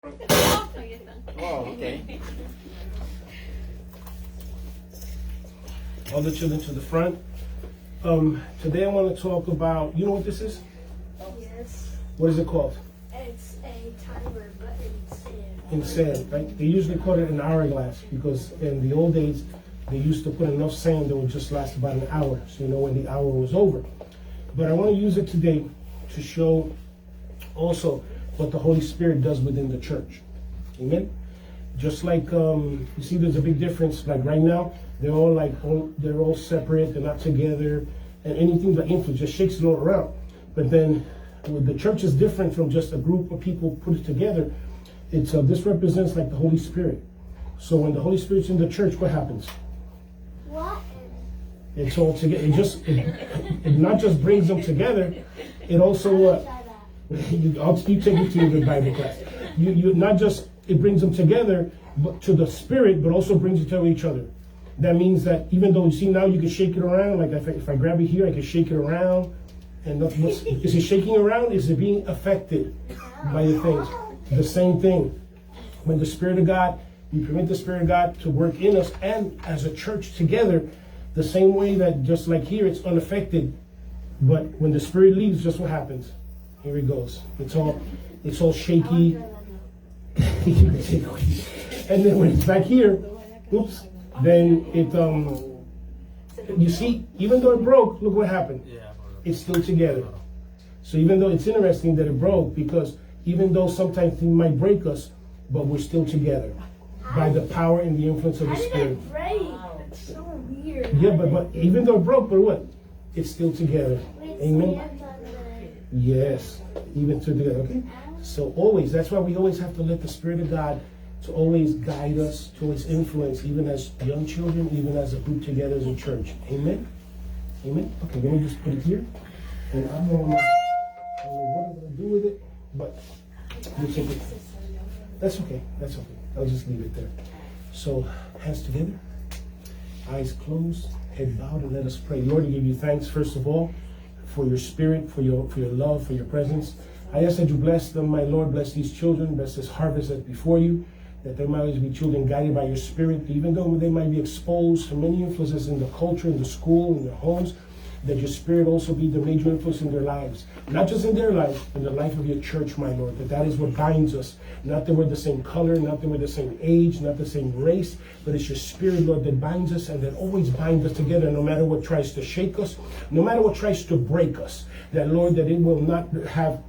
Oh, okay. All the children to the front. Today I want to talk about, you know what this is? Yes. What is it called? It's a timer, but In sand, right? They usually call it an hourglass because in the old days, they used to put enough sand that would just last about an hour, so you know when the hour was over. But I want to use it today to show also what the Holy Spirit does within the church. Amen? Just like, you see there's a big difference, like right now, they're all separate, they're not together, and anything that influence just shakes it all around. But then, the church is different from just a group of people put it together. It's this represents like the Holy Spirit. So when the Holy Spirit's in the church, what happens? what? It's all together. It not just brings them together. It also you take it to your Bible class. You not just it brings them together, but to the Spirit, but also brings it to each other. That means that even though you see now you can shake it around. Like if I grab it here, I can shake it around. And is it shaking around? Is it being affected by the things? The same thing. When the Spirit of God, we permit the Spirit of God to work in us and as a church together, the same way that just like here, it's unaffected. But when the Spirit leaves, just what happens? Here it goes. It's all shaky. And then when it's back here, oops, then it you see, even though it broke, look what happened. It's still together. So even though it's interesting that it broke, because even though sometimes things might break us, but we're still together by the power and the influence of the How did Spirit. it break? It's so weird. Yeah, but even though it broke, but what? It's still together. Amen. Yes, even together. Okay. So always, that's why we always have to let the Spirit of God to always guide us, to always influence, even as young children, even as a group together as a church. Amen. Amen. Okay, let me just put it here. And I don't know what I'm going to do with it, but we'll take it. That's okay. That's okay. I'll just leave it there. So, hands together, eyes closed, head bowed, and let us pray. Lord, I give you thanks, first of all, for your Spirit, for your love, for your presence. I ask that you bless them, my Lord. Bless these children. Bless this harvest that's before you. That there might always be children guided by your Spirit, even though they might be exposed to many influences in the culture, in the school, in their homes, that your Spirit also be the major influence in their lives. Not just in their life, in the life of your church, my Lord, that is what binds us. Not that we're the same color, not that we're the same age, not the same race, but it's your Spirit, Lord, that binds us and that always binds us together, no matter what tries to shake us, no matter what tries to break us. That, Lord, that it will not have,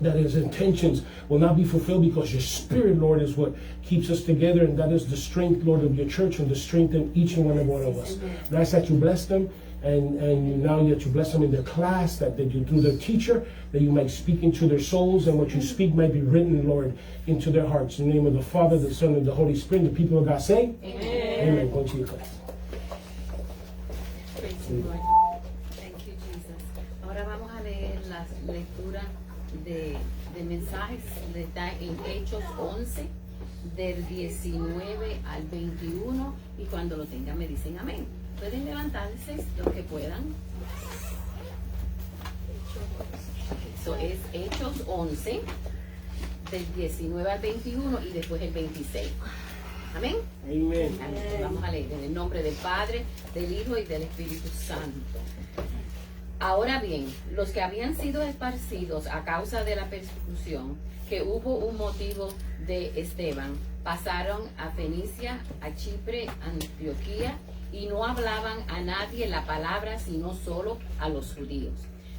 that his intentions will not be fulfilled, because your Spirit, Lord, is what keeps us together, and that is the strength, Lord, of your church, and the strength in each and one of us. And I ask that you bless them, and now that you bless them in their class, that you through their teacher, that you might speak into their souls, and what you speak might be written, Lord, into their hearts. In the name of the Father, the Son, and the Holy Spirit, the people of God say, Amen. Amen. Go to your class. Praise the Lord. Thank you, Jesus. Ahora vamos a leer la lectura de mensajes. Está en Hechos 11, del 19 al 21, y cuando lo tengan me dicen amén. Pueden levantarse los que puedan. Eso es Hechos 11, del 19 al 21 y después el 26. Amén. Amén. Vamos a leer en el nombre del Padre, del Hijo y del Espíritu Santo. Ahora bien, los que habían sido esparcidos a causa de la persecución, que hubo un motivo de Esteban, pasaron a Fenicia, a Chipre, a Antioquía, y no hablaban a nadie la palabra, sino solo a los judíos.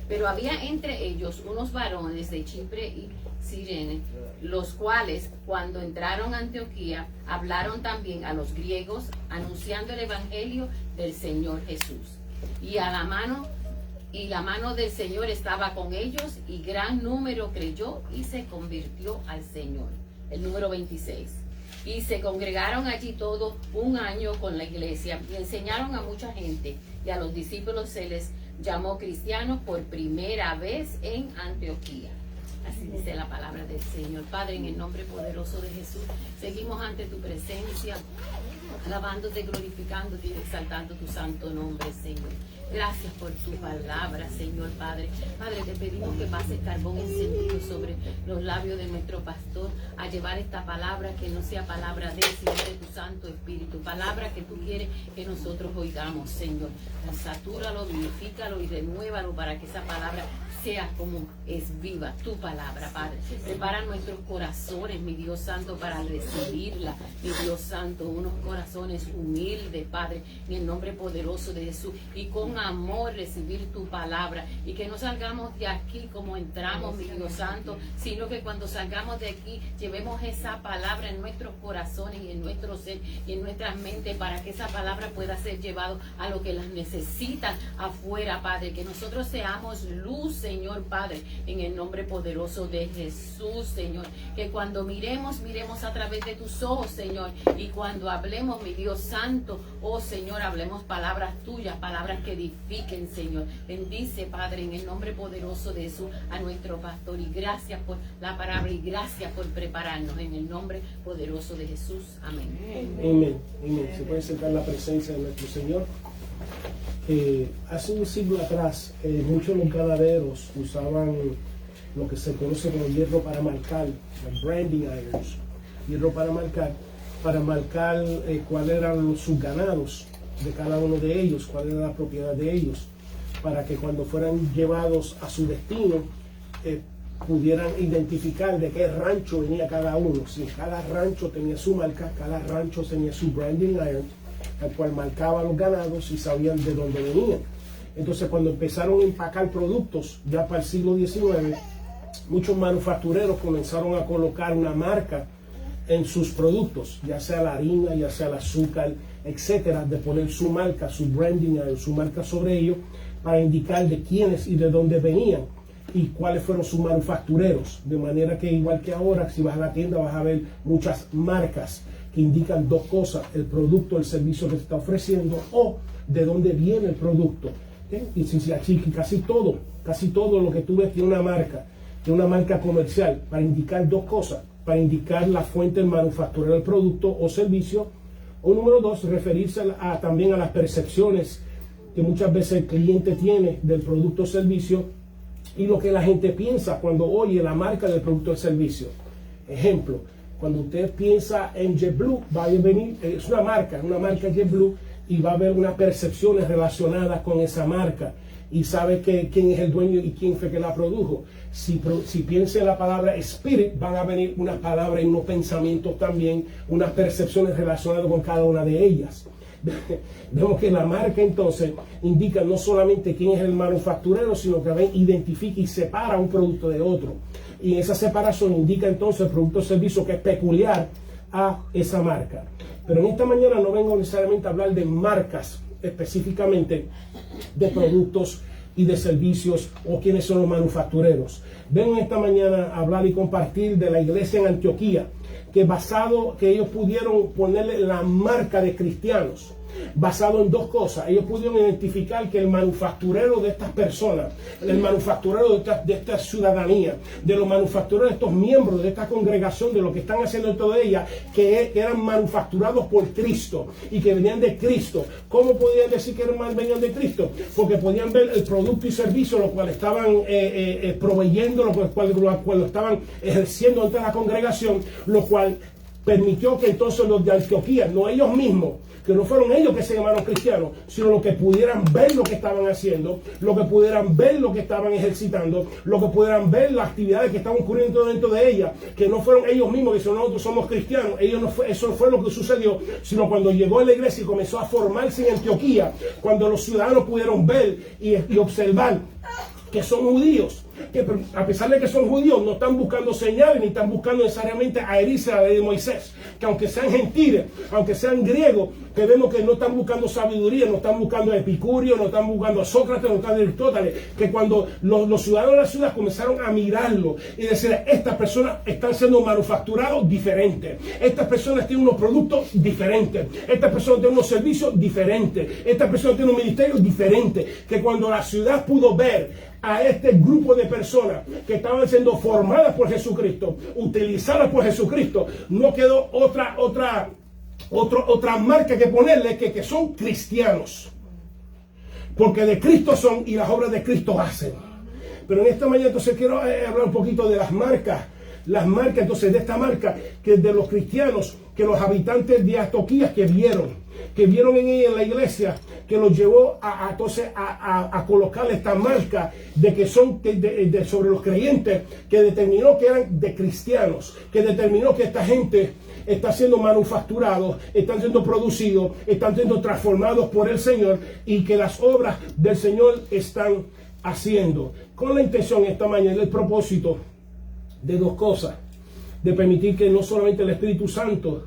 Pero había entre ellos unos varones de Chipre y Cirene, los cuales, cuando entraron a Antioquía, hablaron también a los griegos, anunciando el evangelio del Señor Jesús. Y la mano del Señor estaba con ellos, y gran número creyó y se convirtió al Señor. El número 26. Y se congregaron allí todo un año con la iglesia y enseñaron a mucha gente, y a los discípulos se les llamó cristianos por primera vez en Antioquía. Así dice la palabra del Señor. Padre, en el nombre poderoso de Jesús, seguimos ante tu presencia, alabándote, glorificándote y exaltando tu santo nombre, Señor. Gracias por tu palabra, Señor Padre. Padre, te pedimos que pases carbón encendido sobre los labios de nuestro pastor a llevar esta palabra, que no sea palabra de él, sino de tu Santo Espíritu. Palabra que tú quieres que nosotros oigamos, Señor. Satúralo, vivifícalo y renuévalo para que esa palabra sea como es viva, tu palabra, Padre. Prepara nuestros corazones, mi Dios Santo, para recibirla, mi Dios Santo, unos corazones humildes, Padre, en el nombre poderoso de Jesús, y con amor recibir tu palabra, y que no salgamos de aquí como entramos, mi Dios Santo, sino que cuando salgamos de aquí llevemos esa palabra en nuestros corazones y en nuestro ser y en nuestras mentes, para que esa palabra pueda ser llevado a lo que las necesitan afuera, Padre, que nosotros seamos luz, Señor Padre, en el nombre poderoso de Jesús, Señor, que cuando miremos a través de tus ojos, Señor, y cuando hablemos, mi Dios Santo, oh Señor, hablemos palabras tuyas, palabras que edifiquen, Señor. Bendice, Padre, en el nombre poderoso de Jesús a nuestro pastor, y gracias por la palabra y gracias por prepararnos en el nombre poderoso de Jesús. Amén. Amén. Amén. Se puede sentar en la presencia de nuestro Señor. Hace un siglo atrás, muchos de los ganaderos usaban lo que se conoce como hierro para marcar, branding irons, hierro para marcar cuáles eran sus ganados de cada uno de ellos, cuál era la propiedad de ellos, para que cuando fueran llevados a su destino pudieran identificar de qué rancho venía cada uno. Si cada rancho tenía su marca, cada rancho tenía su branding iron, al cual marcaba los ganados y sabían de dónde venían. Entonces, cuando empezaron a empacar productos, ya para el siglo XIX, muchos manufactureros comenzaron a colocar una marca en sus productos, ya sea la harina, ya sea el azúcar, etcétera, de poner su marca, su branding, su marca sobre ello, para indicar de quiénes y de dónde venían y cuáles fueron sus manufactureros. De manera que, igual que ahora, si vas a la tienda vas a ver muchas marcas que indican dos cosas: el producto, el servicio que se está ofreciendo, o de dónde viene el producto. Y así casi todo lo que tú ves tiene una marca comercial, para indicar dos cosas: para indicar la fuente del manufacturero del producto o servicio, o número dos, referirse también a las percepciones que muchas veces el cliente tiene del producto o servicio y lo que la gente piensa cuando oye la marca del producto o servicio. Ejemplo: cuando usted piensa en JetBlue, va a venir, es una marca JetBlue, y va a haber unas percepciones relacionadas con esa marca, y sabe quién es el dueño y quién fue que la produjo. Si piensa en la palabra Spirit, van a venir unas palabras y unos pensamientos también, unas percepciones relacionadas con cada una de ellas. Vemos que la marca entonces indica no solamente quién es el manufacturero, sino que identifica y separa un producto de otro. Y esa separación indica entonces el producto o servicio que es peculiar a esa marca. Pero en esta mañana no vengo necesariamente a hablar de marcas específicamente, de productos y de servicios o quiénes son los manufactureros. Vengo esta mañana a hablar y compartir de la iglesia en Antioquía, que ellos pudieron ponerle la marca de cristianos, basado en dos cosas. Ellos pudieron identificar que el manufacturero de estas personas, el manufacturero de esta ciudadanía, de los manufactureros de estos miembros de esta congregación, de lo que están haciendo en toda ella, que eran manufacturados por Cristo y que venían de Cristo. ¿Cómo podían decir que venían de Cristo? Porque podían ver el producto y servicio lo cual estaban proveyendo, lo cual lo estaban ejerciendo ante la congregación, lo cual permitió que entonces los de Antioquía, no ellos mismos, que no fueron ellos que se llamaron cristianos, sino los que pudieran ver lo que estaban haciendo, lo que pudieran ver lo que estaban ejercitando, lo que pudieran ver las actividades que estaban ocurriendo dentro de ella, que no fueron ellos mismos que dijeron nosotros somos cristianos. Eso no fue lo que sucedió, sino cuando llegó a la iglesia y comenzó a formarse en Antioquía, cuando los ciudadanos pudieron ver y observar que son judíos, que a pesar de que son judíos no están buscando señales ni están buscando necesariamente adherirse a la ley de Moisés, que aunque sean gentiles, aunque sean griegos, que vemos que no están buscando sabiduría, no están buscando a Epicurio, no están buscando a Sócrates, no están a Aristóteles, que cuando los ciudadanos de la ciudad comenzaron a mirarlo y decir, estas personas están siendo manufacturados diferentes, estas personas tienen unos productos diferentes, estas personas tienen unos servicios diferentes, estas personas tienen un ministerio diferente, que cuando la ciudad pudo ver a este grupo de personas que estaban siendo formadas por Jesucristo, utilizadas por Jesucristo, no quedó otra marca que ponerle que son cristianos. porque de Cristo son y las obras de Cristo hacen. Pero en esta mañana entonces quiero hablar un poquito de las marcas. Las marcas entonces de esta marca, que de los cristianos, que los habitantes de Antioquía que vieron en ella, en la iglesia, que los llevó a colocar esta marca de que son sobre los creyentes, que determinó que eran de cristianos, que determinó que esta gente está siendo manufacturado, están siendo producidos, están siendo transformados por el Señor, y que las obras del Señor están haciendo. Con la intención esta mañana, el propósito de dos cosas: de permitir que no solamente el Espíritu Santo,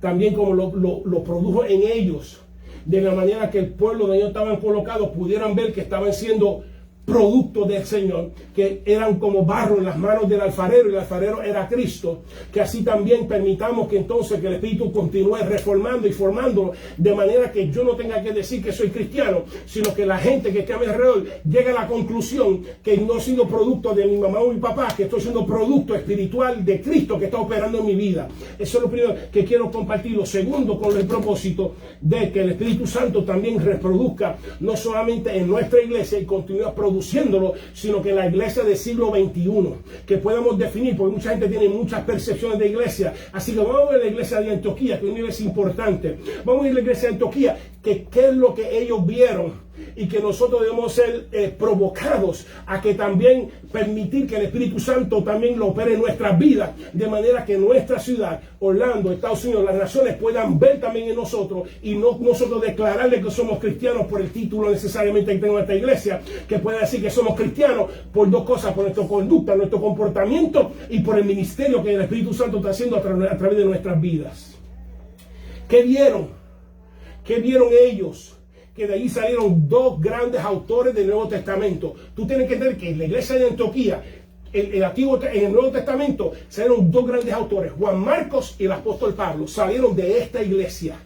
también como lo produjo en ellos, de la manera que el pueblo de ellos estaban colocados, pudieran ver que estaban siendo producto del Señor, que eran como barro en las manos del alfarero, y el alfarero era Cristo. Que así también permitamos que entonces que el Espíritu continúe reformando y formando, de manera que yo no tenga que decir que soy cristiano, sino que la gente que está a mi alrededor llegue a la conclusión que no he sido producto de mi mamá o mi papá, que estoy siendo producto espiritual de Cristo que está operando en mi vida. Eso es lo primero que quiero compartir. Lo segundo, con el propósito de que el Espíritu Santo también reproduzca, no solamente en nuestra iglesia y continúe produciéndolo, sino que la iglesia del siglo XXI, que podamos definir, porque mucha gente tiene muchas percepciones de iglesia. Así que vamos a ver la iglesia de Antioquía, que es una iglesia importante. Vamos a ver la iglesia de Antioquía, que qué es lo que ellos vieron, y que nosotros debemos ser provocados a que también permitir que el Espíritu Santo también lo opere en nuestras vidas, de manera que nuestra ciudad, Orlando, Estados Unidos, las naciones puedan ver también en nosotros, y no nosotros declararle que somos cristianos por el título necesariamente que tenga nuestra iglesia, que pueda decir que somos cristianos por dos cosas: por nuestra conducta, nuestro comportamiento, y por el ministerio que el Espíritu Santo está haciendo a través de nuestras vidas. ¿Qué vieron? ¿Qué vieron ellos? Que de ahí salieron dos grandes autores del Nuevo Testamento. Tú tienes que entender que en la iglesia de Antioquía, en el Nuevo Testamento, salieron dos grandes autores: Juan Marcos y el apóstol Pablo. Salieron de esta iglesia.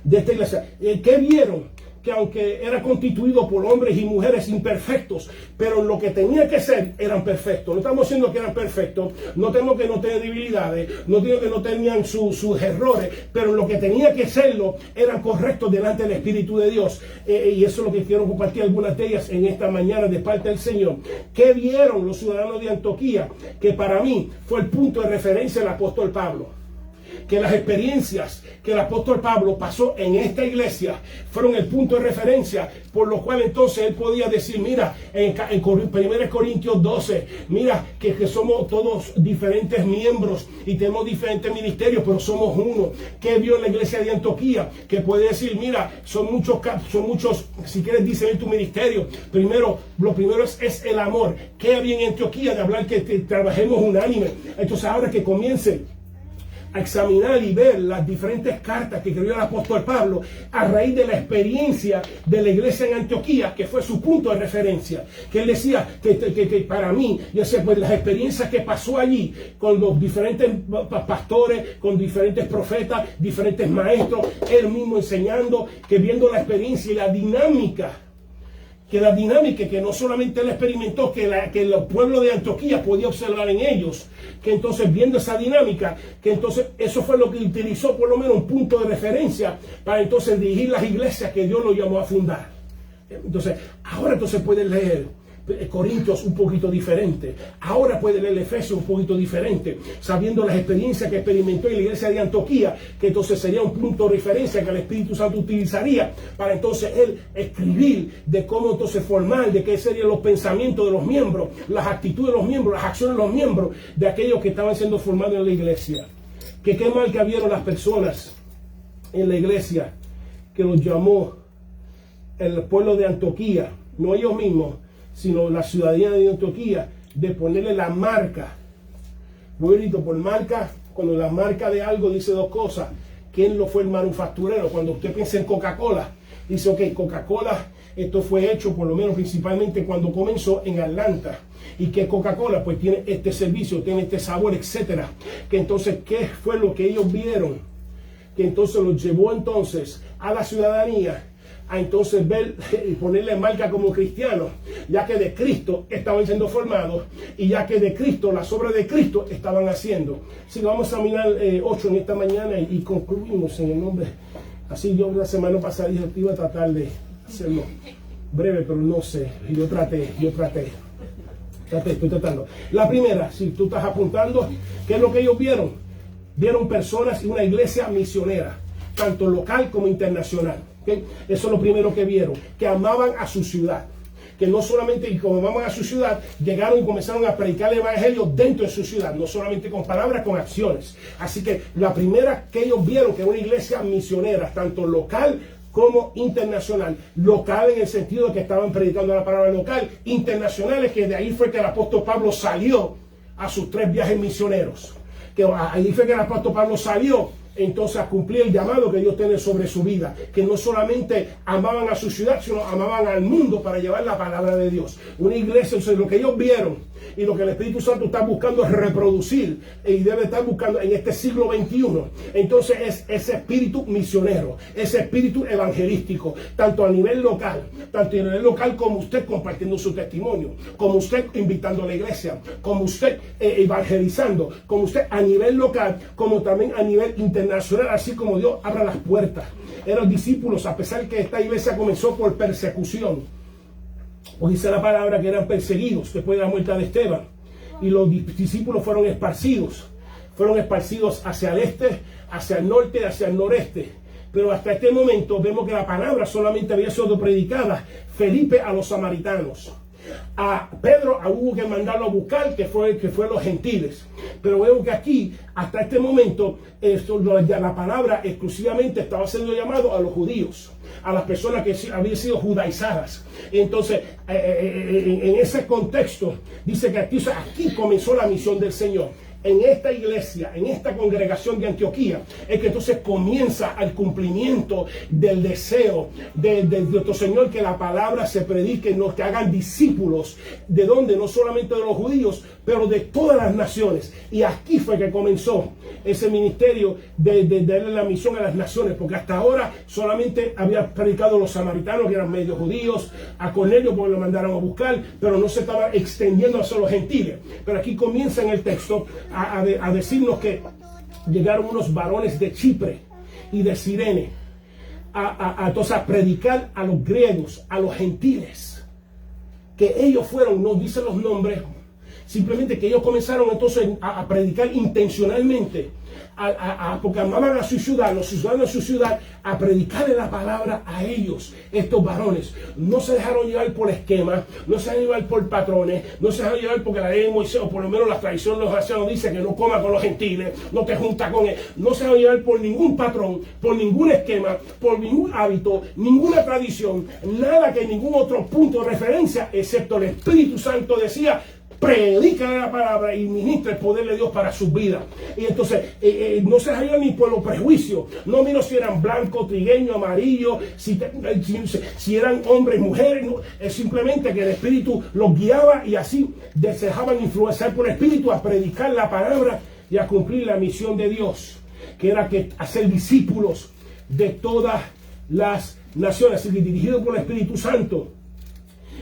¿Qué vieron? Que aunque era constituido por hombres y mujeres imperfectos, pero lo que tenía que ser eran perfectos. No estamos diciendo que eran perfectos, no tenemos que no tener debilidades, no tenemos que no tenían sus errores, pero lo que tenía que serlo eran correctos delante del Espíritu de Dios. Y eso es lo que quiero compartir, algunas de ellas en esta mañana de parte del Señor. ¿Qué vieron los ciudadanos de Antioquía? Que para mí fue el punto de referencia del apóstol Pablo. Que las experiencias que el apóstol Pablo pasó en esta iglesia fueron el punto de referencia, por lo cual entonces él podía decir: mira, en 1 Corintios 12, mira que somos todos diferentes miembros y tenemos diferentes ministerios, pero somos uno. Que vio en la iglesia de Antioquía, que puede decir: mira, son muchos, si quieres discernir tu ministerio, lo primero es el amor. Que había en Antioquía de hablar que trabajemos unánime. Entonces ahora que comience a examinar y ver las diferentes cartas que escribió el apóstol Pablo a raíz de la experiencia de la iglesia en Antioquía, que fue su punto de referencia, que él decía que para mí, yo sé, pues las experiencias que pasó allí con los diferentes pastores, con diferentes profetas, diferentes maestros, él mismo enseñando, que viendo la experiencia y la dinámica, que no solamente él experimentó, que el pueblo de Antioquía podía observar en ellos, que entonces viendo esa dinámica, que entonces eso fue lo que utilizó por lo menos un punto de referencia para entonces dirigir las iglesias que Dios lo llamó a fundar. Entonces, ahora entonces pueden leer Corintios un poquito diferente, ahora puede leer Efesios un poquito diferente, sabiendo las experiencias que experimentó en la iglesia de Antioquía, que entonces sería un punto de referencia que el Espíritu Santo utilizaría para entonces él escribir de cómo entonces formar, de qué serían los pensamientos de los miembros, las actitudes de los miembros, las acciones de los miembros, de aquellos que estaban siendo formados en la iglesia. Que qué mal que vieron las personas en la iglesia que los llamó el pueblo de Antioquía, no ellos mismos, sino la ciudadanía de Antioquía, de ponerle la marca. Muy bonito, por marca, cuando la marca de algo dice dos cosas: quién lo fue el manufacturero. Cuando usted piensa en Coca-Cola, dice, ok, Coca-Cola, esto fue hecho por lo menos principalmente cuando comenzó en Atlanta. Y que Coca-Cola pues tiene este servicio, tiene este sabor, etcétera. Que entonces, ¿qué fue lo que ellos vieron? Que entonces los llevó entonces a la ciudadanía a entonces ver y ponerle marca como cristianos, ya que de Cristo estaban siendo formados y ya que de Cristo, las obras de Cristo estaban haciendo. Así que vamos a mirar 8 en esta mañana y concluimos en el nombre. Así yo la semana pasada dije que iba a tratar de hacerlo breve, pero no sé. Yo traté. Estoy tratando. La primera, si tú estás apuntando, ¿qué es lo que ellos vieron? Vieron personas y una iglesia misionera, tanto local como internacional. ¿Okay? Eso es lo primero que vieron, que amaban a su ciudad. Que no solamente como amaban a su ciudad, llegaron y comenzaron a predicar el evangelio dentro de su ciudad, no solamente con palabras, con acciones. Así que la primera que ellos vieron, que era una iglesia misionera, tanto local como internacional. Local en el sentido de que estaban predicando la palabra local. Internacionales, que de ahí fue que el apóstol Pablo salió a sus 3 viajes misioneros. Que ahí fue que el apóstol Pablo salió entonces a cumplir el llamado que Dios tiene sobre su vida, que no solamente amaban a su ciudad, sino amaban al mundo para llevar la palabra de Dios. Una iglesia, o sea, lo que ellos vieron y lo que el Espíritu Santo está buscando es reproducir y debe estar buscando en este siglo XXI. Entonces es ese espíritu misionero, ese espíritu evangelístico, tanto a nivel local, como usted compartiendo su testimonio, como usted invitando a la iglesia, como usted evangelizando, como usted a nivel local, como también a nivel internacional, así como Dios abra las puertas. Eran discípulos, a pesar que esta iglesia comenzó por persecución, o dice la palabra que eran perseguidos después de la muerte de Esteban, y los discípulos fueron esparcidos hacia el este, hacia el norte, hacia el noreste. Pero hasta este momento vemos que la palabra solamente había sido predicada Felipe a los samaritanos. A Pedro hubo que mandarlo a buscar, que fue los gentiles. Pero vemos que aquí, hasta este momento, la palabra exclusivamente estaba siendo llamado a los judíos, a las personas que habían sido judaizadas. Entonces, en ese contexto, dice que aquí comenzó la misión del Señor. En esta iglesia, en esta congregación de Antioquía, es que entonces comienza el cumplimiento del deseo de nuestro Señor, que la palabra se predique, que hagan discípulos, de donde no solamente de los judíos, pero de todas las naciones. Y aquí fue que comenzó ese ministerio de darle la misión a las naciones, porque hasta ahora solamente había predicado los samaritanos, que eran medio judíos, a Cornelio porque lo mandaron a buscar, pero no se estaba extendiendo hacia los gentiles. Pero aquí comienza en el texto a decirnos que llegaron unos varones de Chipre y de Cirene entonces a predicar a los griegos, a los gentiles, que ellos fueron, no dicen los nombres, simplemente que ellos comenzaron entonces a predicar intencionalmente, porque amaban a su ciudad, los ciudadanos de su ciudad, a predicarle la palabra a ellos. Estos varones no se dejaron llevar por esquemas, no se dejaron llevar por patrones, no se dejaron llevar porque la ley de Moisés, o por lo menos la tradición de los ancianos dice que no coma con los gentiles, no te juntas con él. No se dejaron llevar por ningún patrón, por ningún esquema, por ningún hábito, ninguna tradición, nada que ningún otro punto de referencia, excepto el Espíritu Santo decía: predica la palabra y ministra el poder de Dios para sus vidas. Y entonces no se dejaron ni por los prejuicios. No miro si eran blancos, trigueños, amarillos, si eran hombres, mujeres. No, es simplemente que el Espíritu los guiaba y así se dejaban influenciar por el Espíritu a predicar la palabra y a cumplir la misión de Dios, que era hacer discípulos de todas las naciones, así que dirigido por el Espíritu Santo.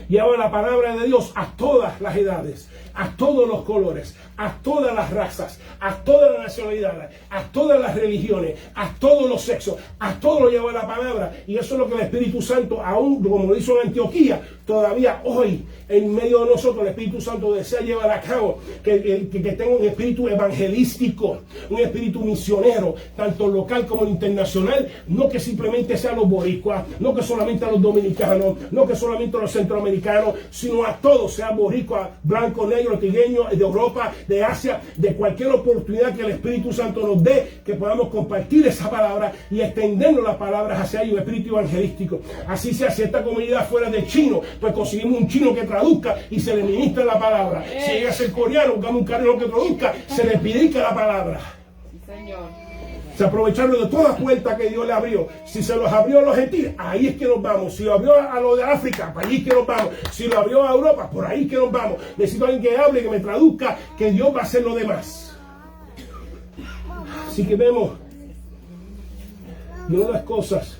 Lleva la palabra de Dios a todas las edades, a todos los colores, a todas las razas, a todas las nacionalidades, a todas las religiones, a todos los sexos, a todo lo lleva la palabra. Y eso es lo que el Espíritu Santo, aún como lo hizo en Antioquía, todavía hoy en medio de nosotros el Espíritu Santo desea llevar a cabo que tenga un espíritu evangelístico, un espíritu misionero, tanto local como internacional. No que simplemente sean los boricuas, no que solamente a los dominicanos, no que solamente a los centroamericanos, sino a todos, sea boricua, blanco, negro, trigueño, de Europa, de Asia, de cualquier oportunidad que el Espíritu Santo nos dé, que podamos compartir esa palabra y extendernos las palabras hacia ellos, un espíritu evangelístico. Así sea, si esta comunidad fuera de chino, pues conseguimos un chino que traduzca y se le ministra la palabra. Si llega a ser coreano, buscamos un coreano que traduzca, se le predica la palabra. Sí, Señor. Se aprovecharon de todas las puertas que Dios le abrió. Si se los abrió a los gentiles, ahí es que nos vamos. Si lo abrió a los de África, para allí es que nos vamos. Si lo abrió a Europa, por ahí es que nos vamos. Necesito a alguien que hable, que me traduzca, que Dios va a hacer lo demás. Así que vemos de unas cosas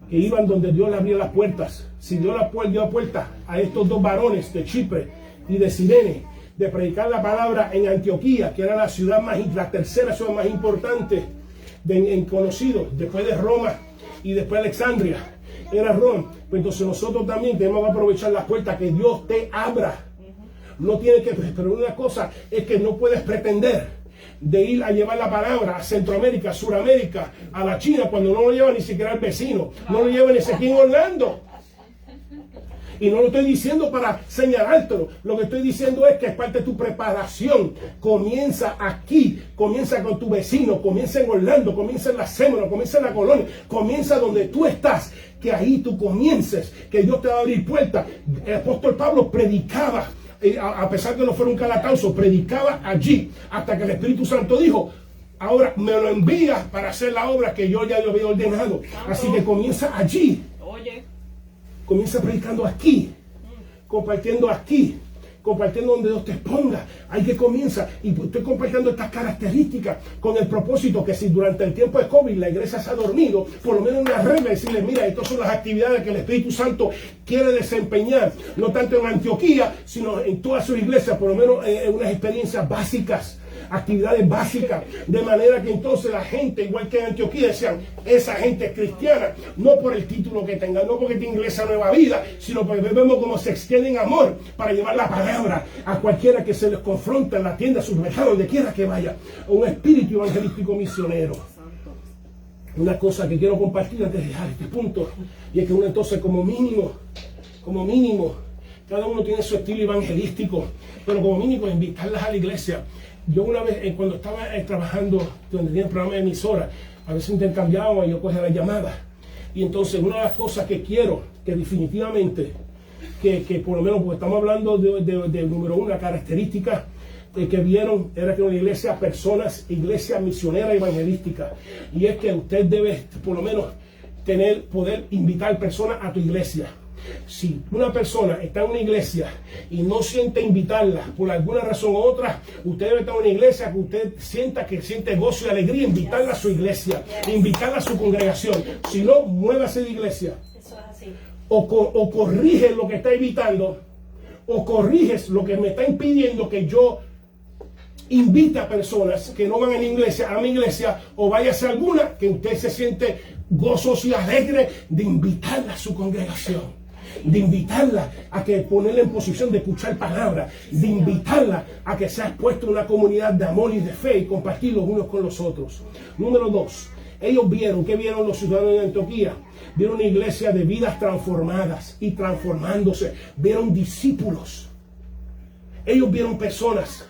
que iban donde Dios le abría las puertas. Si Dios dio puertas a estos dos varones de Chipre y de Cirene, de predicar la palabra en Antioquía, que era la tercera ciudad más importante en conocido, después de Roma y después de Alexandria, era Ron. Pues entonces nosotros también tenemos que aprovechar las puertas que Dios te abra. No tiene que, pero una cosa es que no puedes pretender de ir a llevar la palabra a Centroamérica, Suramérica, a la China, cuando no lo lleva ni siquiera el vecino, no lo lleva ni siquiera en Orlando. Y no lo estoy diciendo para señalártelo, lo que estoy diciendo es que es parte de tu preparación. Comienza aquí, comienza con tu vecino, comienza en Orlando, comienza en la Sémola, comienza en la Colonia, comienza donde tú estás, que ahí tú comiences, que Dios te va a abrir puertas. El apóstol Pablo predicaba, a pesar que no fuera un calatauso, predicaba allí, hasta que el Espíritu Santo dijo: ahora me lo envía para hacer la obra que yo ya le había ordenado. Así que comienza allí. Comienza predicando aquí, compartiendo donde Dios te ponga. Hay que comenzar. Y estoy compartiendo estas características con el propósito que si durante el tiempo de COVID la iglesia se ha dormido, por lo menos una regla, decirle: mira, estas son las actividades que el Espíritu Santo quiere desempeñar, no tanto en Antioquía, sino en todas sus iglesias, por lo menos en unas experiencias básicas, actividades básicas, de manera que entonces la gente, igual que en Antioquía, decían: esa gente es cristiana, no por el título que tengan, no porque tenga Iglesia Nueva Vida, sino porque vemos cómo se extienden amor para llevar la palabra a cualquiera que se les confronta en la tienda, a sus mercados, donde quiera que vaya. Un espíritu evangelístico misionero. Una cosa que quiero compartir antes de dejar este punto, y es que uno entonces como mínimo, cada uno tiene su estilo evangelístico, pero como mínimo invitarlas a la iglesia. Yo una vez, cuando estaba trabajando, donde tenía el programa de emisora, a veces intercambiábamos y yo cogía las llamadas. Y entonces una de las cosas que quiero, que definitivamente, que por lo menos, porque estamos hablando de número uno, la característica que vieron, era que una iglesia, iglesia misionera evangelística. Y es que usted debe, por lo menos, poder invitar personas a tu iglesia. Si una persona está en una iglesia y no siente invitarla por alguna razón u otra, usted debe estar en una iglesia que usted siente gozo y alegría, invitarla a su iglesia, invitarla a su congregación. Si no, muévase de iglesia. Eso es así. O corriges lo que está evitando, o corriges lo que me está impidiendo que yo invite a personas que no van a mi iglesia, o váyase a alguna que usted se siente gozoso y alegre de invitarla a su congregación, de invitarla a que ponerla en posición de escuchar palabra, de invitarla a que sea expuesto en una comunidad de amor y de fe y compartir los unos con los otros. Número 2, ellos vieron, ¿qué vieron los ciudadanos de Antioquía? Vieron una iglesia de vidas transformadas y transformándose, vieron discípulos, ellos vieron personas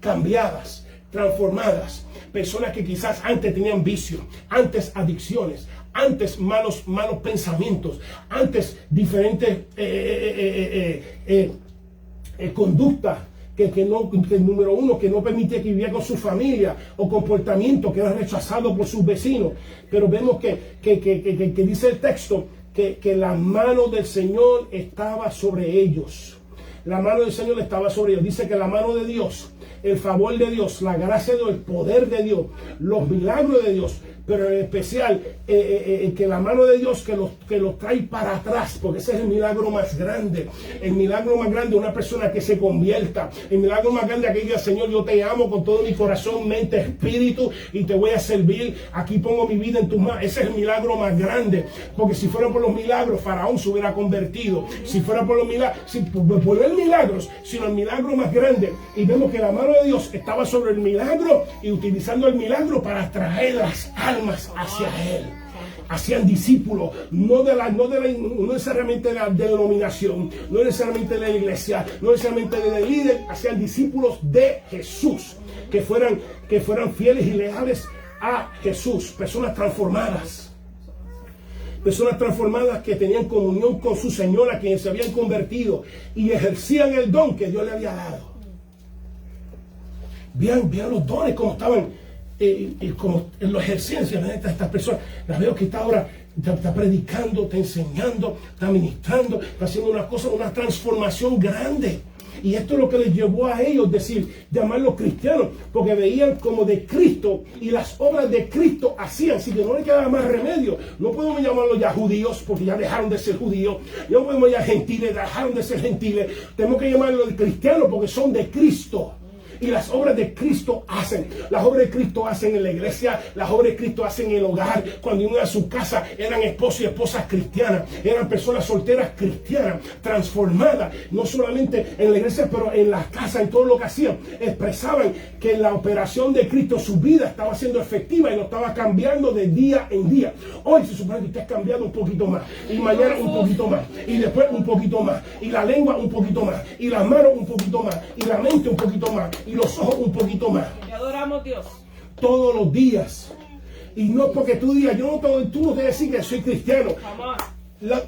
cambiadas, transformadas, personas que quizás antes tenían vicio, antes adicciones, antes malos pensamientos, antes diferentes conductas que número uno, que no permitía que viviera con su familia, o comportamiento que era rechazado por sus vecinos. Pero vemos que dice el texto que la mano del Señor estaba sobre ellos. La mano del Señor estaba sobre ellos. Dice que la mano de Dios, el favor de Dios, la gracia de Dios, el poder de Dios, los milagros de Dios, pero en especial que la mano de Dios que los trae para atrás, porque ese es el milagro más grande. El milagro más grande de una persona que se convierta. El milagro más grande que diga: Señor, yo te amo con todo mi corazón, mente, espíritu, y te voy a servir. Aquí pongo mi vida en tus manos. Ese es el milagro más grande, porque si fuera por los milagros, Faraón se hubiera convertido. Si fuera por los milagros, por los milagros, sino el milagro más grande. Y vemos que la mano de Dios estaba sobre el milagro y utilizando el milagro para atraer las almas hacia Él. Hacían discípulos, no necesariamente de la denominación, no necesariamente de la iglesia, no necesariamente del líder, hacían discípulos de Jesús, que fueran fieles y leales a Jesús, personas transformadas que tenían comunión con su Señor, a quien se habían convertido y ejercían el don que Dios le había dado. Vean los dones como estaban, como lo ejercían estas personas. Las veo que está ahora, está predicando, está enseñando, está ministrando, está haciendo una transformación grande. Y esto es lo que les llevó a ellos llamarlos cristianos, porque veían como de Cristo y las obras de Cristo hacían, así que no les quedaba más remedio. No podemos llamarlos ya judíos, porque ya dejaron de ser judíos. No podemos ya gentiles, dejaron de ser gentiles. Tenemos que llamarlos cristianos, porque son de Cristo. Y las obras de Cristo hacen. Las obras de Cristo hacen en la iglesia. Las obras de Cristo hacen en el hogar. Cuando iban a su casa eran esposos y esposas cristianas. Eran personas solteras cristianas. Transformadas. No solamente en la iglesia, pero en la casa, en todo lo que hacían. Expresaban que en la operación de Cristo su vida estaba siendo efectiva y lo estaba cambiando de día en día. Hoy se supone que usted ha cambiado un poquito más. Y mañana un poquito más. Y después un poquito más. Y la lengua un poquito más. Y las manos un poquito más. Y la mente un poquito más. Y los ojos un poquito más. Y adoramos a Dios. Todos los días. Y no porque tú digas, tú no te decís que soy cristiano. Jamás.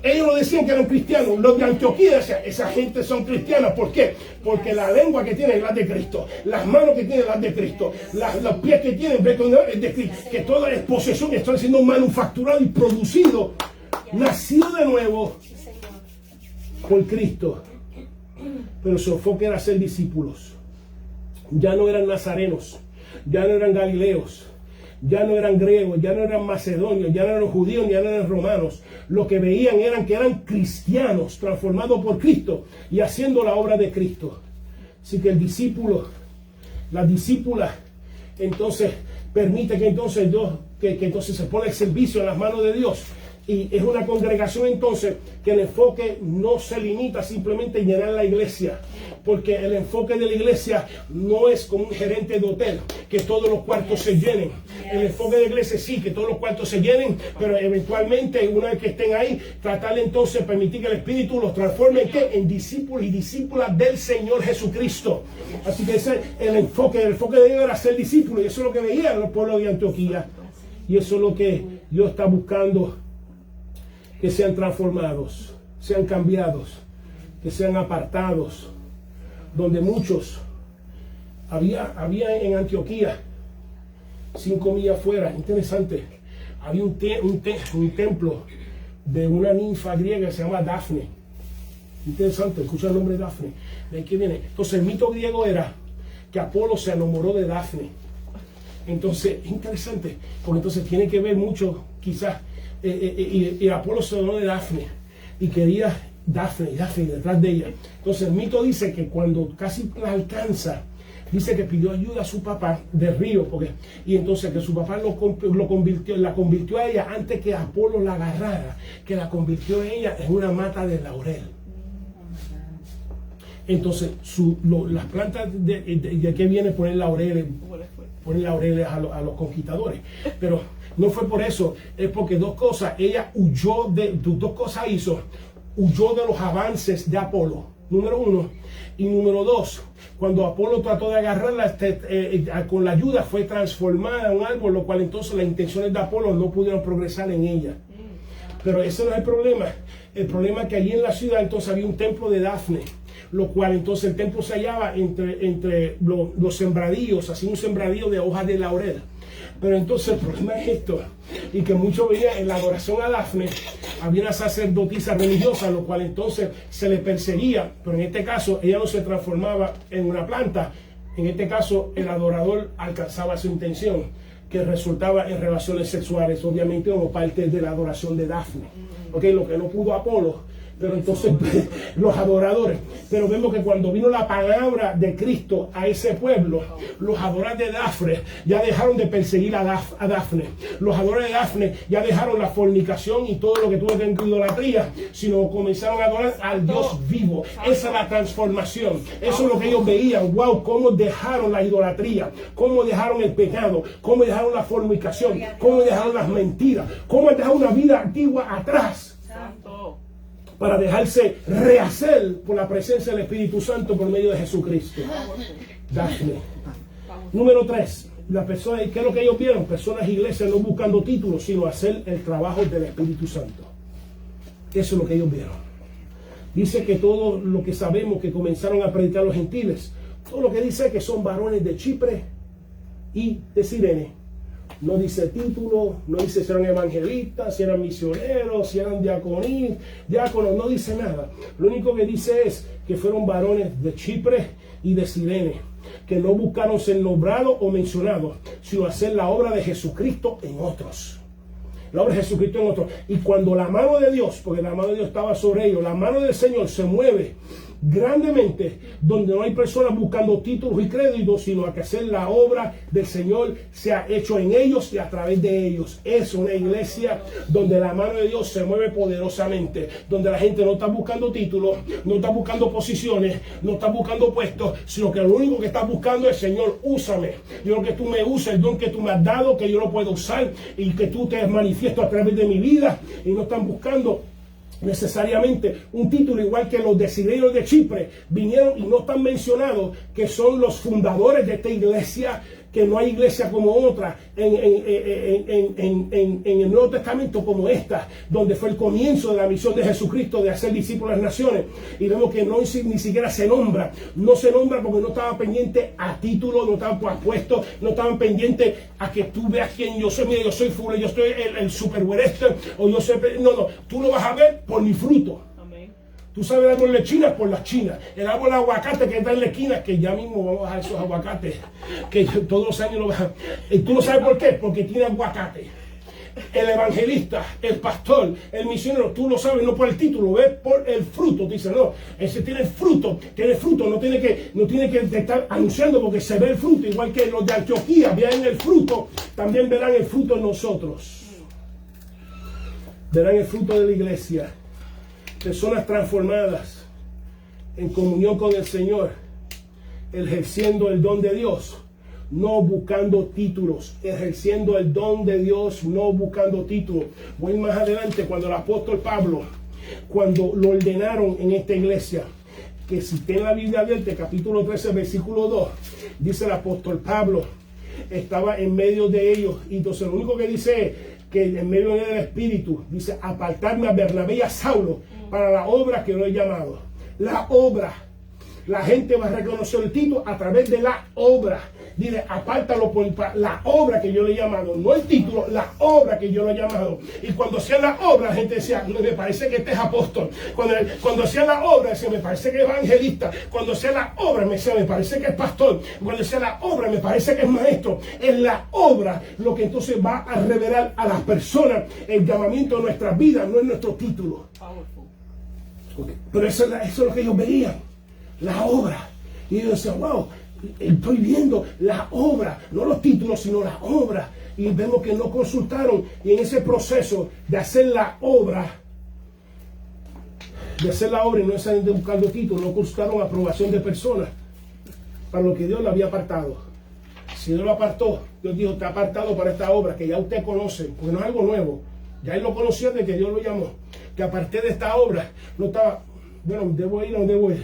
Ellos no decían que eran cristianos. Los de Antioquía decían, esa gente son cristianas. ¿Por qué? Porque la lengua que tienen es la de Cristo. Las manos que tienen es la de Cristo. Los pies que tienen es de Cristo. Que toda es posesión, está siendo manufacturado y producido. Nacido de nuevo por Cristo. Pero su enfoque era ser discípulos. Ya no eran nazarenos. Ya no eran galileos. Ya no eran griegos, ya no eran macedonios, ya no eran judíos, ya no eran romanos. Lo que veían eran que eran cristianos transformados por Cristo y haciendo la obra de Cristo. Así que el discípulo, la discípula, entonces permite que entonces entonces se pone el servicio en las manos de Dios. Y es una congregación entonces que el enfoque no se limita simplemente a llenar la iglesia, porque el enfoque de la iglesia no es como un gerente de hotel, que todos los cuartos se llenen. El enfoque de la iglesia sí, que todos los cuartos se llenen, pero eventualmente una vez que estén ahí, tratar entonces de permitir que el Espíritu los transforme en discípulos y discípulas del Señor Jesucristo. Así que ese es el enfoque de Dios, era ser discípulos, y eso es lo que veían los pueblos de Antioquía, y eso es lo que Dios está buscando. Que sean transformados, sean cambiados, que sean apartados, donde muchos había en Antioquía, 5 millas afuera, interesante, había un templo de una ninfa griega que se llama Dafne. Interesante, escucha el nombre de Dafne, de aquí viene. Entonces el mito griego era que Apolo se enamoró de Dafne. Entonces, interesante, porque entonces tiene que ver mucho, quizás, y Apolo se enamoró de Dafne y quería Dafne detrás de ella. Entonces el mito dice que cuando casi la alcanza, dice que pidió ayuda a su papá del río, y entonces que su papá la convirtió a ella antes que Apolo la agarrara, que la convirtió a ella en una mata de laurel. Entonces las plantas de qué viene poner laureles a los conquistadores, pero no fue por eso, es porque dos cosas hizo, huyó de los avances de Apolo, número uno, y número dos, cuando Apolo trató de agarrarla con la ayuda, fue transformada en un árbol, lo cual entonces las intenciones de Apolo no pudieron progresar en ella. Pero ese no es el problema. El problema es que allí en la ciudad entonces había un templo de Dafne, lo cual entonces el templo se hallaba entre los sembradíos, así un sembradío de hojas de laurel. Pero entonces el problema es esto, y que muchos veían en la adoración a Dafne, había una sacerdotisa religiosa, lo cual entonces se le perseguía, pero en este caso ella no se transformaba en una planta, en este caso el adorador alcanzaba su intención, que resultaba en relaciones sexuales, obviamente como parte de la adoración de Dafne. Okay, lo que no pudo Apolo, pero entonces los adoradores. Pero vemos que cuando vino la palabra de Cristo a ese pueblo, los adoradores de Dafne ya dejaron de perseguir a Dafne. Los adoradores de Dafne ya dejaron la fornicación y todo lo que tuvo que ver con idolatría, sino comenzaron a adorar al Dios vivo. Esa es la transformación. Eso es lo que ellos veían. Wow, cómo dejaron la idolatría, cómo dejaron el pecado, cómo dejaron la fornicación, cómo dejaron las mentiras, cómo dejaron una vida antigua atrás. Santo. Para dejarse rehacer por la presencia del Espíritu Santo por medio de Jesucristo. Dafne. Número 3. La persona, ¿qué es lo que ellos vieron? Personas, iglesias no buscando títulos, sino hacer el trabajo del Espíritu Santo. Eso es lo que ellos vieron. Dice que todo lo que sabemos que comenzaron a predicar los gentiles, todo lo que dice es que son varones de Chipre y de Cirene. No dice título, no dice si eran evangelistas, si eran misioneros, si eran diáconos, no dice nada. Lo único que dice es que fueron varones de Chipre y de Cirene, que no buscaron ser nombrados o mencionados, sino hacer la obra de Jesucristo en otros. La obra de Jesucristo en otros. Y cuando la mano de Dios, porque la mano de Dios estaba sobre ellos, la mano del Señor se mueve grandemente, donde no hay personas buscando títulos y créditos, sino a que hacer la obra del Señor sea hecho en ellos y a través de ellos. Es una iglesia donde la mano de Dios se mueve poderosamente, donde la gente no está buscando títulos, no está buscando posiciones, no está buscando puestos, sino que lo único que está buscando es: Señor, úsame. Yo quiero que tú me uses, el don que tú me has dado, que yo lo puedo usar y que tú te manifiesto a través de mi vida. Y no están buscando necesariamente un título, igual que los sirenos de Chipre vinieron y no están mencionados, que son los fundadores de esta iglesia, que no hay iglesia como otra en el Nuevo Testamento como esta, donde fue el comienzo de la misión de Jesucristo de hacer discípulos de las naciones. Y vemos que no ni siquiera se nombra, no se nombra porque no estaba pendiente a títulos, no estaban puestos, no estaban pendientes a que tú veas quién yo soy. Mira, yo soy fulano, yo soy el super western, o yo soy, no, tú lo vas a ver por mi fruto. Tú sabes el árbol de China por las chinas. El árbol de aguacate que está en la esquina, que ya mismo vamos a esos aguacates, que todos los años lo bajan. Y tú no sabes por qué, porque tiene aguacate. El evangelista, el pastor, el misionero, tú lo sabes no por el título, ves por el fruto. Tú dices, no, ese tiene fruto, no tiene que estar anunciando porque se ve el fruto. Igual que los de Antioquía vean el fruto, también verán el fruto en nosotros. Verán el fruto de la iglesia. Personas transformadas en comunión con el Señor, ejerciendo el don de Dios, no buscando títulos, ejerciendo el don de Dios, no buscando títulos. Voy más adelante, cuando el apóstol Pablo, cuando lo ordenaron en esta iglesia, que si tiene la Biblia abierta, capítulo 13, versículo 2, dice el apóstol Pablo, estaba en medio de ellos, y entonces lo único que dice es que en medio del Espíritu, dice: apartarme a Bernabé y a Saulo para la obra que lo he llamado. La obra. La gente va a reconocer el título a través de la obra. Dile: apártalo por la obra que yo le he llamado. No el título, la obra que yo le he llamado. Y cuando hacía la obra, la gente decía: me parece que este es apóstol. Cuando hacía la obra, decía: me parece que es evangelista. Cuando hacía la obra, me decía: me parece que es pastor. Cuando hacía la obra, me parece que es maestro. Es la obra lo que entonces va a revelar a las personas el llamamiento de nuestras vidas, no es nuestro título. Okay. Pero eso es lo que ellos veían, la obra. Y ellos decían: wow, estoy viendo la obra, no los títulos, sino la obra. Y vemos que no consultaron, y en ese proceso de hacer la obra y no necesariamente buscando títulos, no consultaron aprobación de personas para lo que Dios le había apartado. Si Dios lo apartó, Dios dijo: te ha apartado para esta obra que ya usted conoce, porque no es algo nuevo. Ya él lo conocía de que Dios lo llamó. Que aparte de esta obra, no estaba, bueno, debo ir o no debo ir.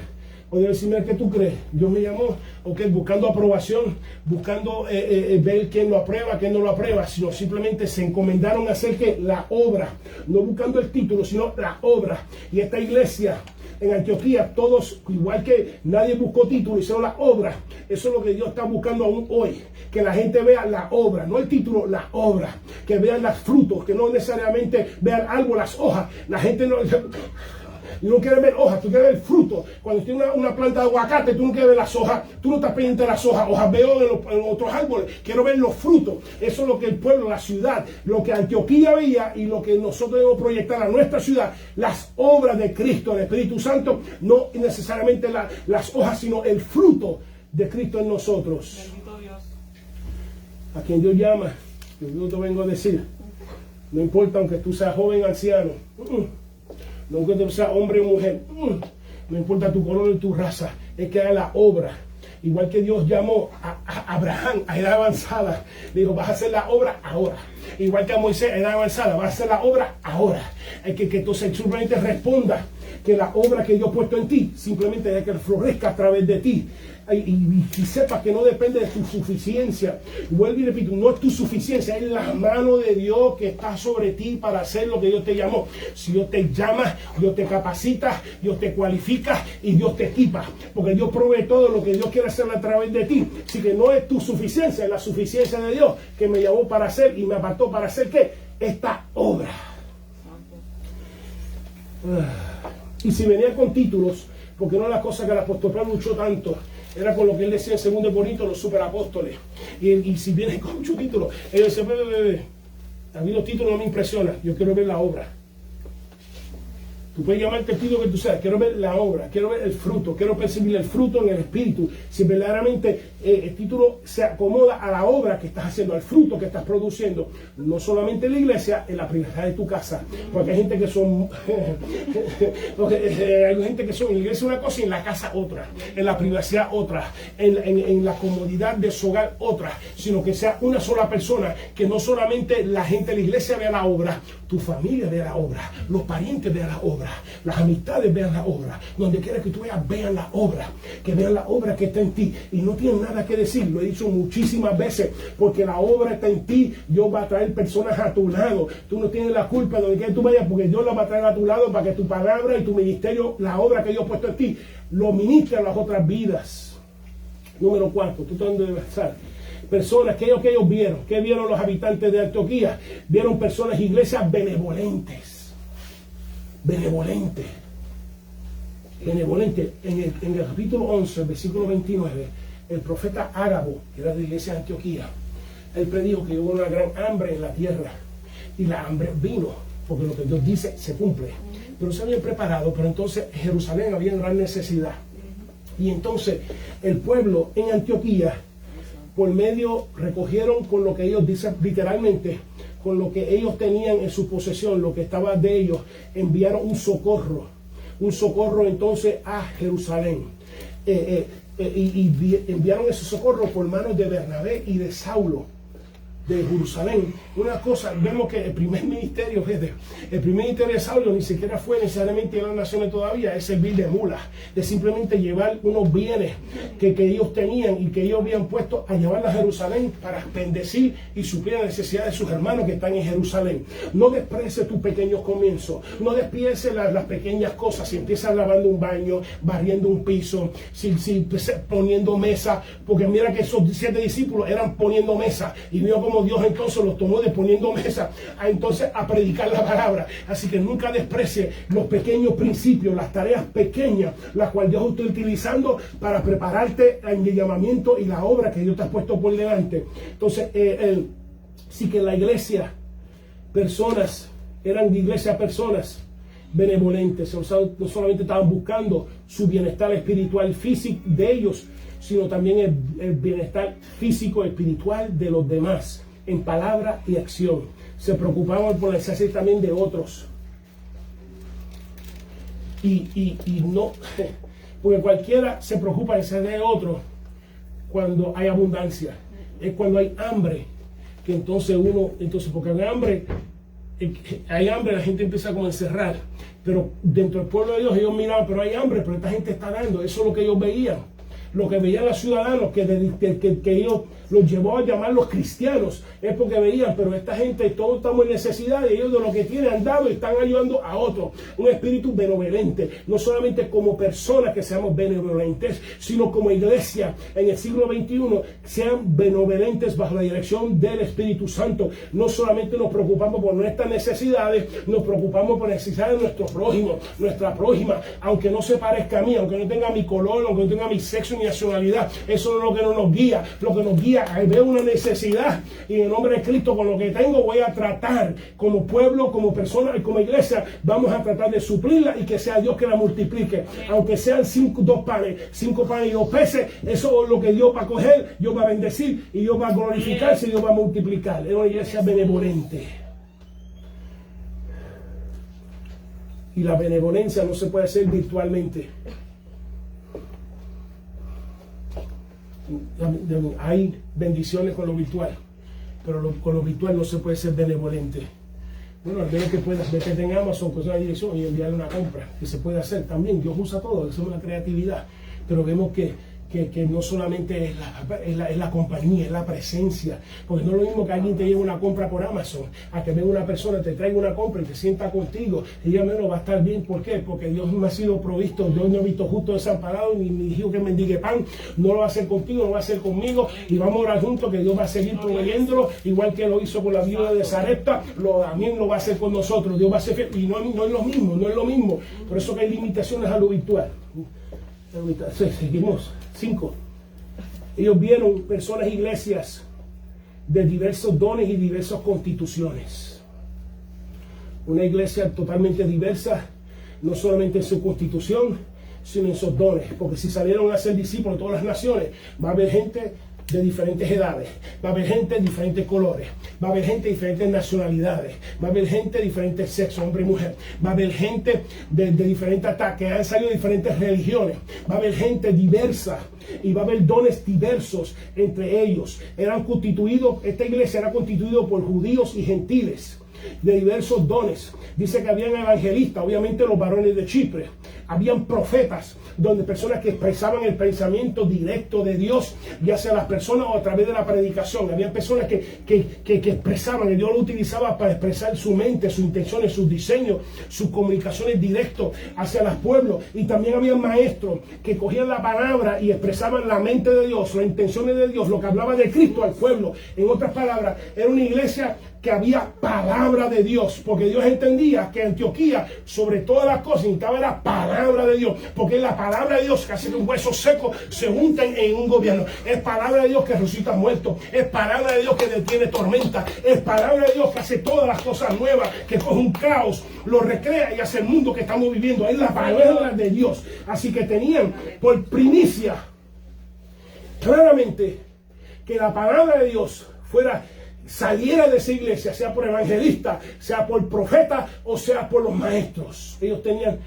O debo decirme: ¿qué tú crees? Dios me llamó, ok, buscando aprobación, buscando ver quién lo aprueba, quién no lo aprueba, sino simplemente se encomendaron a hacer que la obra, no buscando el título, sino la obra. Y esta iglesia en Antioquía, todos, igual que nadie buscó título, hicieron la obra. Eso es lo que Dios está buscando aún hoy. Que la gente vea la obra, no el título, la obra. Que vean los frutos, que no necesariamente vean algo, las hojas. La gente no quiere ver hojas, tú quieres ver fruto. Cuando tienes una planta de aguacate, tú no quieres ver las hojas, tú no estás pendiente de las hojas veo en otros árboles, quiero ver los frutos. Eso es lo que el pueblo, la ciudad, lo que Antioquía veía y lo que nosotros debemos proyectar a nuestra ciudad, las obras de Cristo, del Espíritu Santo, no necesariamente las hojas, sino el fruto de Cristo en nosotros. Bendito Dios. A quien Dios llama, yo te vengo a decir, no importa aunque tú seas joven o anciano, no importa que seas hombre o mujer, no importa tu color y tu raza, es que haga la obra. Igual que Dios llamó a Abraham a edad avanzada, le dijo: vas a hacer la obra ahora. Igual que a Moisés a edad avanzada, vas a hacer la obra ahora. Es que entonces simplemente responda que la obra que Dios ha puesto en ti, simplemente es que florezca a través de ti. Y sepas que no depende de tu suficiencia. Vuelvo y repito, no es tu suficiencia, es la mano de Dios que está sobre ti para hacer lo que Dios te llamó. Si Dios te llama, Dios te capacita, Dios te cualifica y Dios te equipa, porque Dios provee todo lo que Dios quiere hacer a través de ti. Así que no es tu suficiencia, es la suficiencia de Dios que me llamó para hacer y me apartó para hacer ¿qué? Esta obra. Y si venía con títulos, porque no es la cosa que el apóstol Pablo luchó tanto, era con lo que él decía en 2 Corintios, los superapóstoles. Y si viene con muchos títulos, ellos dicen: a mí los títulos no me impresionan, yo quiero ver la obra. Tú puedes llamarte el título que tú seas. Quiero ver la obra, quiero ver el fruto, quiero percibir el fruto en el espíritu. Si verdaderamente el título se acomoda a la obra que estás haciendo, al fruto que estás produciendo, no solamente en la iglesia, en la privacidad de tu casa. Porque hay gente que son, hay gente que son en la iglesia una cosa y en la casa otra, en la privacidad otra, en la comodidad de su hogar otra, sino que sea una sola persona, que no solamente la gente de la iglesia vea la obra, tu familia vea la obra, los parientes vean la obra, las amistades vean la obra, donde quiera que tú veas, vean la obra, que vean la obra que está en ti, y no tienen nada que decir. Lo he dicho muchísimas veces, porque la obra está en ti. Dios va a traer personas a tu lado, tú no tienes la culpa de donde quiera que tú vayas, porque Dios la va a traer a tu lado para que tu palabra y tu ministerio, la obra que Dios ha puesto en ti, lo ministre a las otras vidas. Número 4, tú dónde debes estar. Personas, que ellos vieron? ¿Qué vieron los habitantes de Antioquía? Vieron personas, iglesias benevolentes. Benevolentes. En el capítulo 11, versículo 29, el profeta Ágabo, que era de la iglesia de Antioquía, él predijo que hubo una gran hambre en la tierra. Y la hambre vino, porque lo que Dios dice se cumple. Pero se habían preparado, pero entonces en Jerusalén había gran necesidad. Y entonces el pueblo en Antioquía, por medio, recogieron con lo que ellos dicen literalmente, con lo que ellos tenían en su posesión, lo que estaba de ellos, enviaron un socorro entonces a Jerusalén. Y enviaron ese socorro por manos de Bernabé y de Saulo, de Jerusalén. Una cosa, vemos que el primer ministerio de Saulo ni siquiera fue necesariamente a las naciones todavía, es servir de mula, de simplemente llevar unos bienes que ellos tenían y que ellos habían puesto a llevar a Jerusalén para bendecir y suplir la necesidad de sus hermanos que están en Jerusalén. No desprecies tus pequeños comienzos, no desprecies las pequeñas cosas. Si empiezas lavando un baño, barriendo un piso, si poniendo mesa, porque mira que esos 7 discípulos eran poniendo mesa, y vio como Dios entonces los tomó de poniendo mesa a predicar la palabra. Así que nunca desprecie los pequeños principios, las tareas pequeñas, las cuales Dios está utilizando para prepararte en el llamamiento y la obra que Dios te ha puesto por delante. Entonces, sí que en la iglesia, personas benevolentes, no solamente estaban buscando su bienestar espiritual físico de ellos, sino también el bienestar físico espiritual de los demás, en palabra y acción. Se preocupaban por la necesidad también de otros. Y no, porque cualquiera se preocupa de otros cuando hay abundancia. Es cuando hay hambre, que entonces porque hay hambre, la gente empieza como a encerrar. Pero dentro del pueblo de Dios ellos miraban, pero hay hambre, pero esta gente está dando. Eso es lo que ellos veían. Lo que veían los ciudadanos, que ellos los llevó a llamar los cristianos, es porque veían, pero esta gente, todos estamos en necesidad, y ellos de lo que tienen han dado y están ayudando a otros. Un espíritu benevolente, no solamente como personas que seamos benevolentes, sino como iglesia en el siglo XXI, sean benevolentes bajo la dirección del Espíritu Santo. No solamente nos preocupamos por nuestras necesidades, nos preocupamos por las necesidades de nuestro prójimo, nuestra prójima, aunque no se parezca a mí, aunque no tenga mi color, aunque no tenga mi sexo ni nacionalidad. Eso es lo que no nos guía. Lo que nos guía, veo una necesidad y en el nombre de Cristo, con lo que tengo, voy a tratar como pueblo, como persona y como iglesia, vamos a tratar de suplirla y que sea Dios que la multiplique. Aunque sean 5 panes y 2 peces, eso es lo que Dios va a coger, Dios va a bendecir y Dios va a glorificarse y Dios va a multiplicar. Es una iglesia benevolente. Y la benevolencia no se puede hacer virtualmente. Hay bendiciones con lo virtual, pero con lo virtual no se puede ser benevolente. Bueno, al menos que puedas meterte en Amazon, cosas de dirección y enviarle una compra, que se puede hacer también. Dios usa todo, eso es una creatividad, pero vemos que no solamente es la compañía, es la presencia, porque no es lo mismo que alguien te lleve una compra por Amazon, a que venga una persona, te traiga una compra y te sienta contigo, y ella menos va a estar bien. ¿Por qué? Porque Dios no ha sido provisto, Dios no ha visto justo desamparado, ni me dijo que mendigue pan. No lo va a hacer contigo, no lo va a hacer conmigo, y vamos a orar juntos que Dios va a seguir proveyéndolo, igual que lo hizo con la viuda de Sarepta, también lo va a hacer con nosotros. Dios va a ser fiel, y no es lo mismo, por eso que hay limitaciones a lo virtual. Seguimos. 5. Ellos vieron personas, iglesias de diversos dones y diversas constituciones. Una iglesia totalmente diversa, no solamente en su constitución, sino en sus dones. Porque si salieron a ser discípulos de todas las naciones, va a haber gente de diferentes edades, va a haber gente de diferentes colores, va a haber gente de diferentes nacionalidades, va a haber gente de diferentes sexos, hombre y mujer, va a haber gente de diferentes ataques, han salido de diferentes religiones, va a haber gente diversa y va a haber dones diversos entre ellos. Esta iglesia era constituida por judíos y gentiles de diversos dones. Dice que habían evangelistas, obviamente los varones de Chipre, habían profetas, donde personas que expresaban el pensamiento directo de Dios, ya sea las personas o a través de la predicación. Había personas que expresaban, y Dios lo utilizaba para expresar su mente, sus intenciones, sus diseños, sus comunicaciones directas hacia los pueblos. Y también había maestros que cogían la palabra y expresaban la mente de Dios, las intenciones de Dios, lo que hablaba de Cristo al pueblo. En otras palabras, era una iglesia que había palabra de Dios, porque Dios entendía que Antioquía, sobre todas las cosas, necesitaba la palabra de Dios, porque es la palabra de Dios que hace que un hueso seco se junten en un gobierno. Es palabra de Dios que resucita muertos, es palabra de Dios que detiene tormenta, es palabra de Dios que hace todas las cosas nuevas, que coge un caos, lo recrea y hace el mundo que estamos viviendo. Es la palabra de Dios. Así que tenían por primicia claramente que la palabra de Dios saliera de esa iglesia, sea por evangelista, sea por profeta o sea por los maestros. Ellos tenían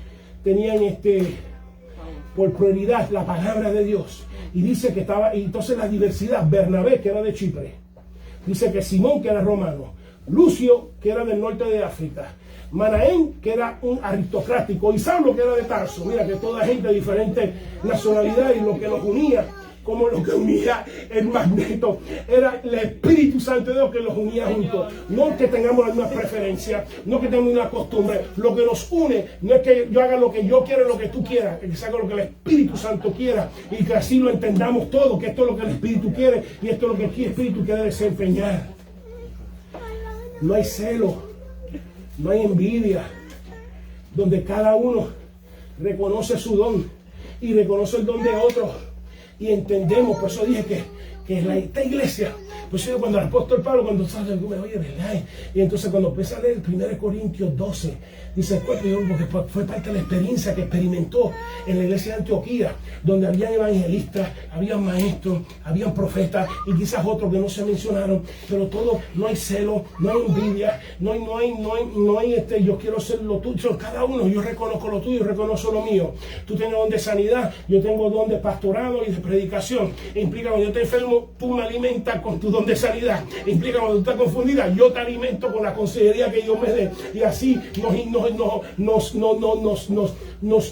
por prioridad la palabra de Dios. Y dice que estaba, y entonces la diversidad, Bernabé, que era de Chipre, dice que Simón, que era romano, Lucio, que era del norte de África, Manaén, que era un aristocrático, y Saulo, que era de Tarso. Mira que toda gente de diferentes nacionalidades, y lo que los unía, como lo que unía el magneto, era el Espíritu Santo de Dios que los unía juntos. No que tengamos la misma preferencia, no que tengamos una costumbre. Lo que nos une no es que yo haga lo que yo quiera, lo que tú quieras, es que se haga lo que el Espíritu Santo quiera, y que así lo entendamos todo, que esto es lo que el Espíritu quiere y esto es lo que el Espíritu quiere desempeñar. No hay celo, no hay envidia, donde cada uno reconoce su don y reconoce el don de otro. Y entendemos, por eso dije que esta iglesia, pues cuando el apóstol Pablo, cuando sale, oye, ¿verdad? Y entonces cuando empieza a leer 1 Corintios 12, dice, porque fue parte de la experiencia que experimentó en la iglesia de Antioquía, donde habían evangelistas, habían maestros, habían profetas, y quizás otros que no se mencionaron, pero todo, no hay celo, no hay envidia, no hay yo quiero ser lo tuyo, cada uno, yo reconozco lo tuyo, yo reconozco lo mío. Tú tienes don de sanidad, yo tengo don de pastorado y de predicación. Implica cuando yo te enfermo, tú me alimentas con tu don de sanidad. Implica cuando tú estás confundida, yo te alimento con la consejería que Dios me dé. Y así nos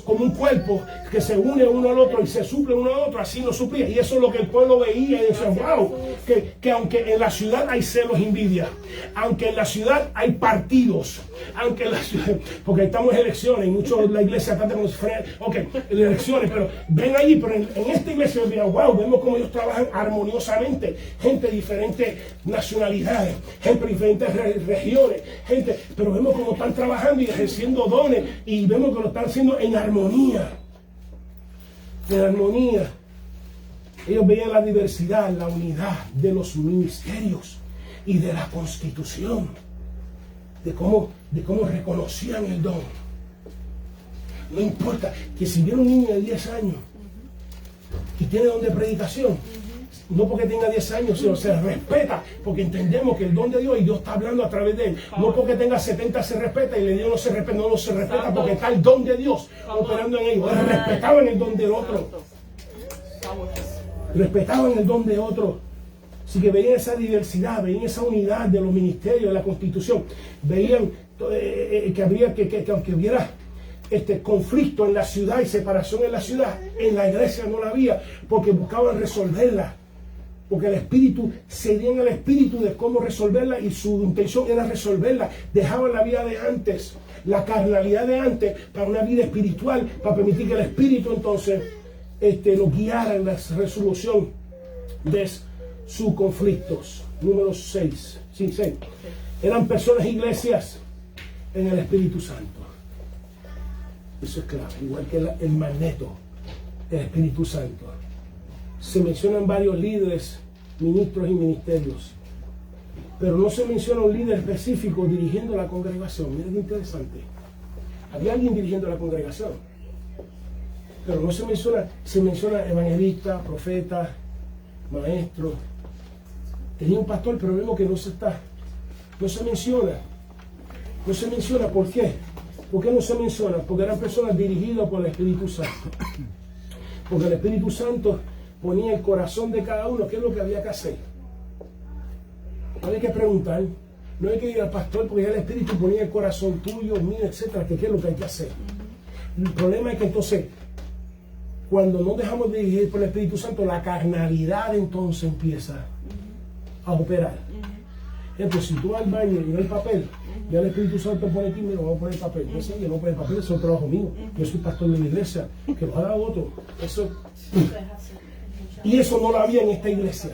como un cuerpo que se une uno al otro y se suple uno al otro, así nos suplía. Y eso es lo que el pueblo veía y decía, wow, que aunque en la ciudad hay celos e envidia, aunque en la ciudad hay partidos, aunque en la ciudad, porque estamos en elecciones y muchos de la iglesia tratan como si fueran, elecciones, pero ven allí, pero en esta iglesia wow, vemos cómo ellos trabajan armoniosamente, gente de diferentes nacionalidades, gente de diferentes regiones, pero vemos cómo están trabajando y ejerciendo dones, y vemos que lo están haciendo en armonía. En armonía. Ellos veían la diversidad, la unidad de los ministerios y de la constitución, de cómo reconocían el don. No importa que si viene un niño de 10 años y tiene don de predicación, no porque tenga 10 años, sino se respeta, porque entendemos que el don de Dios y Dios está hablando a través de él. No porque tenga 70 se respeta y el Dios no se respeta porque está el don de Dios operando en ellos. Respetaban el don del otro. Respetaban el don de otro. Así que veían esa diversidad, veían esa unidad de los ministerios, de la constitución. Veían que aunque hubiera conflicto en la ciudad y separación en la ciudad, en la iglesia no la había, porque buscaban resolverla. Porque el espíritu, cedían al espíritu de cómo resolverla, y su intención era resolverla. Dejaban la vida de antes, la carnalidad de antes, para una vida espiritual, para permitir que el espíritu entonces lo guiara en la resolución de sus conflictos. Número 6. Eran personas, iglesias en el Espíritu Santo. Eso es clave, igual que el magneto, el Espíritu Santo. Se mencionan varios líderes, ministros y ministerios, pero no se menciona un líder específico dirigiendo la congregación. Miren qué interesante. Había alguien dirigiendo la congregación. Pero no se menciona evangelista, profeta, maestro. Tenía un pastor, pero vemos que no se menciona. No se menciona, ¿por qué? ¿Por qué no se menciona? Porque eran personas dirigidas por el Espíritu Santo. Porque el Espíritu Santo ponía el corazón de cada uno, qué es lo que había que hacer. No hay que preguntar, no hay que ir al pastor, porque ya el Espíritu ponía el corazón tuyo, mío, etcétera, que qué es lo que hay que hacer. El problema es que entonces, cuando no dejamos de dirigir por el Espíritu Santo, la carnalidad entonces empieza a operar. Entonces, si tú vas al baño y no hay papel, ya el Espíritu Santo pone aquí, mira, vamos a poner papel. No sé, yo no poner papel, eso es un trabajo mío. Yo soy pastor de la iglesia, que lo haga otro. Y eso no lo había en esta iglesia.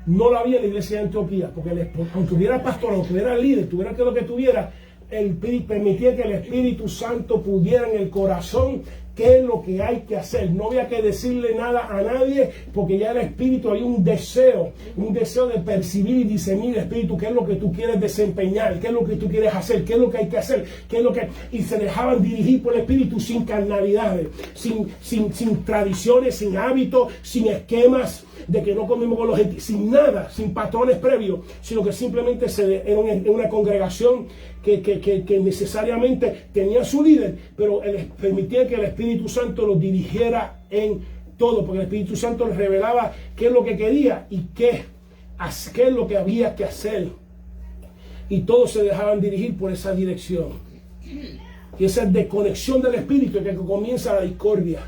No lo había en la iglesia de Antioquía, porque aunque hubiera pastor, aunque hubiera líder, tuviera que lo que tuviera, permitía que el Espíritu Santo pudiera en el corazón qué es lo que hay que hacer. No había que decirle nada a nadie, porque ya el Espíritu, había un deseo de percibir y discernir el Espíritu, qué es lo que tú quieres desempeñar, qué es lo que tú quieres hacer, qué es lo que hay que hacer, y se dejaban dirigir por el Espíritu sin carnalidades, sin tradiciones, sin hábitos, sin esquemas de que no comimos con los gentiles, sin nada, sin patrones previos, sino que simplemente era una congregación que necesariamente tenía su líder, pero permitía que el Espíritu Santo los dirigiera en todo, porque el Espíritu Santo les revelaba qué es lo que quería y qué es lo que había que hacer. Y todos se dejaban dirigir por esa dirección. Y esa desconexión del Espíritu es que comienza la discordia.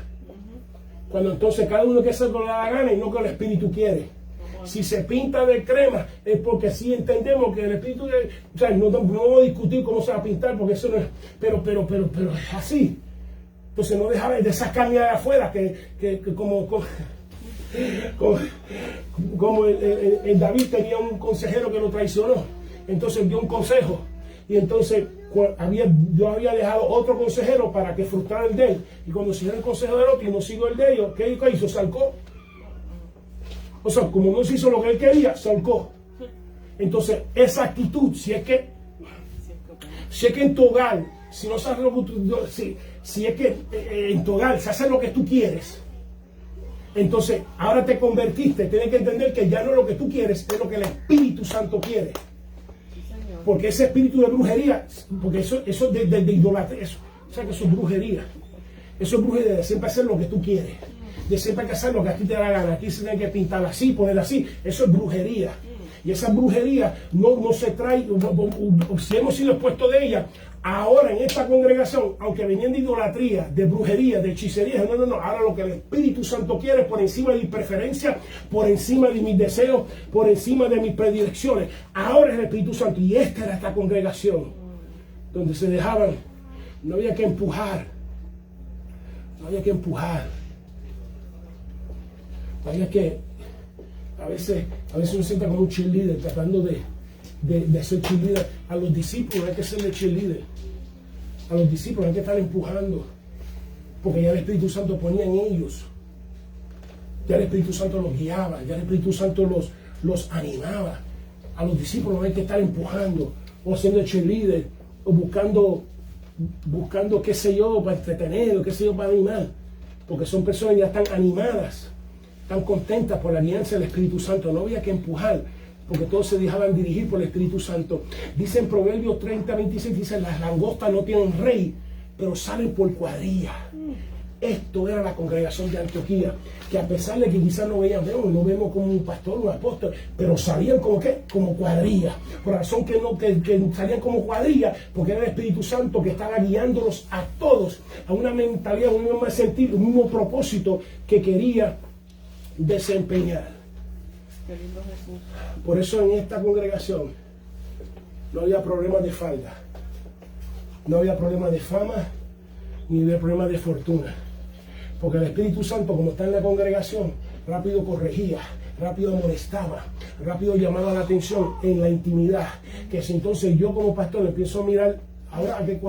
Cuando entonces cada uno que hace lo que le da la gana y no que el Espíritu quiere. Si se pinta de crema es porque sí entendemos que el Espíritu, o sea, no vamos a discutir cómo se va a pintar, porque eso no es, pero es así. Entonces no dejaba de esa carne de afuera que como el David tenía un consejero que lo traicionó, entonces dio un consejo y entonces yo había dejado otro consejero para que frustrara el de él, y cuando siguió el consejo del otro y no siguió el de ellos, ¿qué hizo? Salcó. O sea, como no se hizo lo que él quería, salcó. Entonces, esa actitud, si es que en tu hogar, si no sabes lo que si es que en tu hogar se hace lo que tú quieres, entonces ahora te convertiste, tienes que entender que ya no es lo que tú quieres, es lo que el Espíritu Santo quiere. Porque ese espíritu de brujería, porque eso de idolatría, o sea que eso es brujería. Eso es brujería, de siempre hacer lo que tú quieres. De siempre hay que hacer lo que a ti te da la gana. Aquí se tiene que pintar así, poner así. Eso es brujería. Y esa brujería no se trae, si hemos sido expuestos de ella, ahora en esta congregación, aunque venían de idolatría, de brujería, de hechicería, no, ahora lo que el Espíritu Santo quiere, por encima de mi preferencia, por encima de mis deseos, por encima de mis predilecciones, ahora es el Espíritu Santo. Y esta era esta congregación, donde se dejaban, no había que empujar, había que, a veces uno se sienta como un cheerleader, tratando de hacer cheerleader. A los discípulos hay que serle cheerleader. A los discípulos hay que estar empujando, porque ya el Espíritu Santo ponía en ellos. Ya el Espíritu Santo los guiaba, ya el Espíritu Santo los animaba. A los discípulos hay que estar empujando, o haciendo cheerleader, o buscando qué sé yo, para entretener, o qué sé yo, para animar. Porque son personas que ya están animadas, tan contentas por la alianza del Espíritu Santo. No había que empujar, porque todos se dejaban dirigir por el Espíritu Santo. Dice en Proverbios 30:26, dice, las langostas no tienen rey, pero salen por cuadrilla. Esto era la congregación de Antioquía, que a pesar de que quizás no vemos como un pastor, un apóstol, pero salían como ¿qué? Como cuadrilla. Por razón que salían como cuadrilla, porque era el Espíritu Santo que estaba guiándolos a todos a una mentalidad, un mismo sentido, un mismo propósito que quería desempeñar. Por eso en esta congregación no había problemas de falda, no había problemas de fama, ni había problemas de fortuna, porque el Espíritu Santo, como está en la congregación, rápido corregía, rápido amonestaba, rápido llamaba la atención en la intimidad, que si entonces yo como pastor empiezo a mirar Ahora que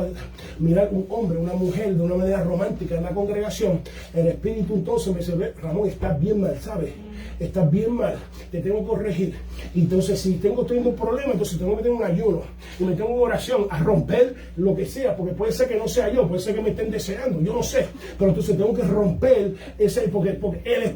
mirar un hombre, una mujer de una manera romántica en la congregación, el espíritu entonces me dice, Ramón, estás bien mal, ¿sabes? Estás bien mal, te tengo que corregir. Y entonces si tengo teniendo un problema, entonces tengo que tener un ayuno y me tengo una oración a romper lo que sea, porque puede ser que no sea yo, puede ser que me estén deseando, yo no sé, pero entonces tengo que romper ese, porque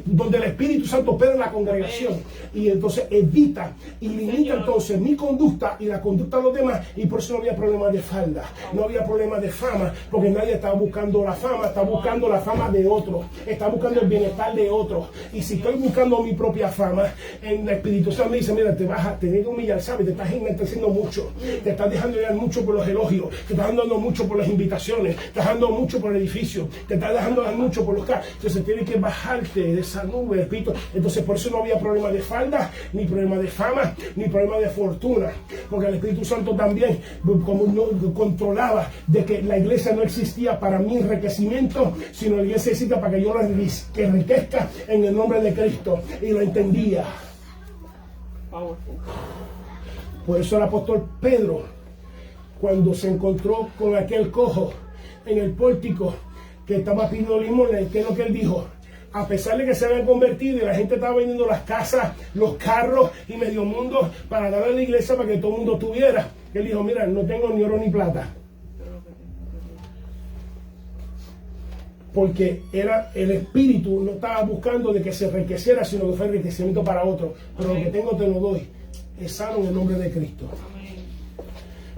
donde el Espíritu Santo opera en la congregación y entonces evita y limita entonces mi conducta y la conducta de los demás, y por eso no había problema de falda, no había problema de fama, porque nadie estaba buscando la fama, está buscando la fama de otro, está buscando el bienestar de otro. Y si estoy buscando mi propia fama, en el Espíritu Santo me dice, mira, te vas a tener que humillar, ¿sabes? Te estás enalteciendo mucho, te estás dejando llevar mucho por los elogios, te estás dando mucho por las invitaciones, te estás dando mucho por el edificio, te estás dejando dar mucho por los carros. Entonces tienes que bajarte de esa nube, Espíritu. Entonces por eso no había problema de falda, ni problema de fama, ni problema de fortuna, porque el Espíritu Santo también, como no controlaba de que la iglesia no existía para mi enriquecimiento, sino la iglesia existe para que yo que enriquezca en el nombre de Cristo, y lo entendía. Por eso el apóstol Pedro, cuando se encontró con aquel cojo en el pórtico que estaba pidiendo limosna, ¿qué es lo que él dijo? A pesar de que se habían convertido y la gente estaba vendiendo las casas, los carros y medio mundo para darle a la iglesia para que todo el mundo tuviera, él dijo, mira, no tengo ni oro ni plata. Porque era el espíritu, no estaba buscando de que se enriqueciera, sino que fue enriquecimiento para otro. Pero lo que tengo te lo doy, es sano en el nombre de Cristo.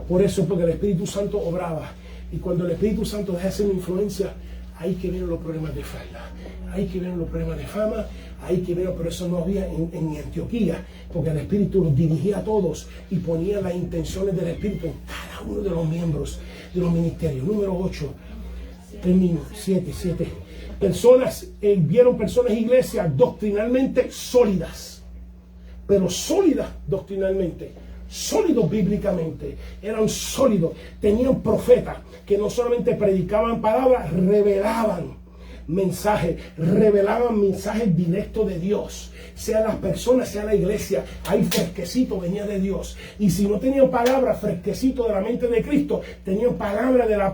Por eso, porque el Espíritu Santo obraba. Y cuando el Espíritu Santo deja de ser una influencia, ahí que vienen los problemas de falda, ahí que vienen los problemas de fama, ahí que vienen, pero eso no había en Antioquía, porque el Espíritu los dirigía a todos y ponía las intenciones del Espíritu en cada uno de los miembros de los ministerios. Número 8. Termino, 7. Vieron personas, iglesias doctrinalmente sólidas, pero sólidas doctrinalmente, sólidos bíblicamente, eran sólidos, tenían profetas que no solamente predicaban palabras, revelaban mensajes directos de Dios. Sea las personas, sea la iglesia, hay fresquecito, venía de Dios. Y si no tenían palabra fresquecito de la mente de Cristo, tenían palabra de la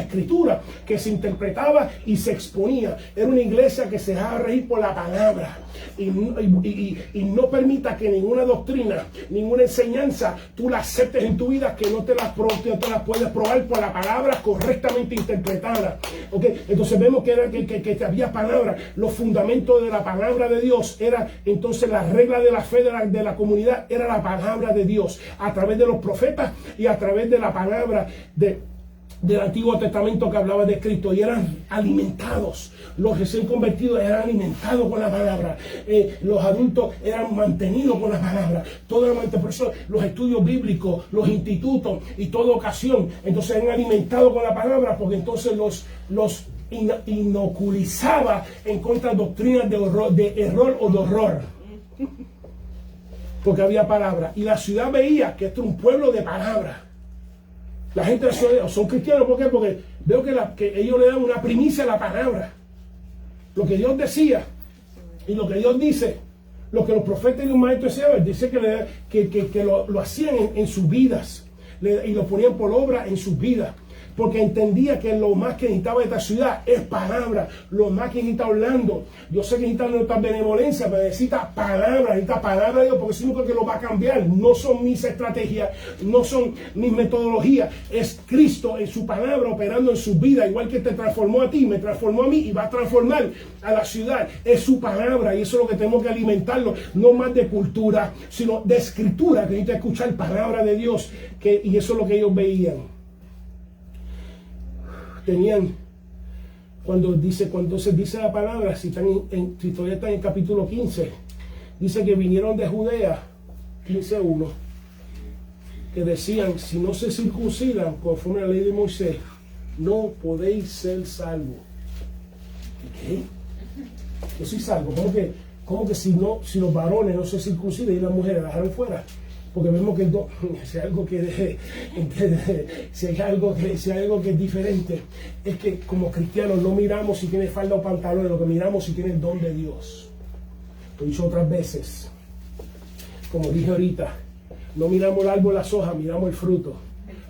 escritura que se interpretaba y se exponía. Era una iglesia que se dejaba regir por la palabra. Y no permita que ninguna doctrina, ninguna enseñanza, tú la aceptes en tu vida que no te la puedes probar por la palabra correctamente interpretada. ¿Okay? Entonces vemos que había palabra. Los fundamentos de la palabra de Dios era entonces la regla de la fe de la comunidad, era la palabra de Dios a través de los profetas y a través de la palabra del Antiguo Testamento que hablaba de Cristo, y eran alimentados. Los recién convertidos eran alimentados con la palabra, los adultos eran mantenidos con la palabra. Por eso los estudios bíblicos, los institutos y toda ocasión, entonces eran alimentados con la palabra, porque entonces los inoculizaba en contra de doctrinas de error o de horror, porque había palabra. Y la ciudad veía que esto era un pueblo de palabra. La gente de la ciudad son cristianos, ¿por qué? Porque veo que ellos le dan una primicia a la palabra, lo que Dios decía y lo que Dios dice, lo que los profetas y los maestros decían, dice que lo hacían en sus vidas, y lo ponían por obra en sus vidas, porque entendía que lo más que necesitaba esta ciudad es palabra, lo más que necesita Orlando. Yo sé que necesita nuestra benevolencia, pero necesita palabra de Dios, porque es lo que lo va a cambiar. No son mis estrategias, no son mis metodologías, es Cristo en su palabra operando en su vida, igual que te transformó a ti, me transformó a mí y va a transformar a la ciudad. Es su palabra, y eso es lo que tenemos que alimentarlo, no más de cultura, sino de escritura, que necesita escuchar palabra de Dios, y eso es lo que ellos veían. Tenían, cuando se dice la palabra, si todavía están en el capítulo 15, dice que vinieron de Judea, 15:1, que decían, si no se circuncidan conforme a la ley de Moisés, no podéis ser salvos. ¿Qué? Yo soy salvo. ¿Cómo que si los varones no se circuncidan y las mujeres las dejaron fuera? Porque vemos que si hay algo que es diferente, es que como cristianos no miramos si tiene falda o pantalones, lo que miramos si tiene el don de Dios. Lo he dicho otras veces, como dije ahorita, no miramos el árbol, las hojas, miramos el fruto.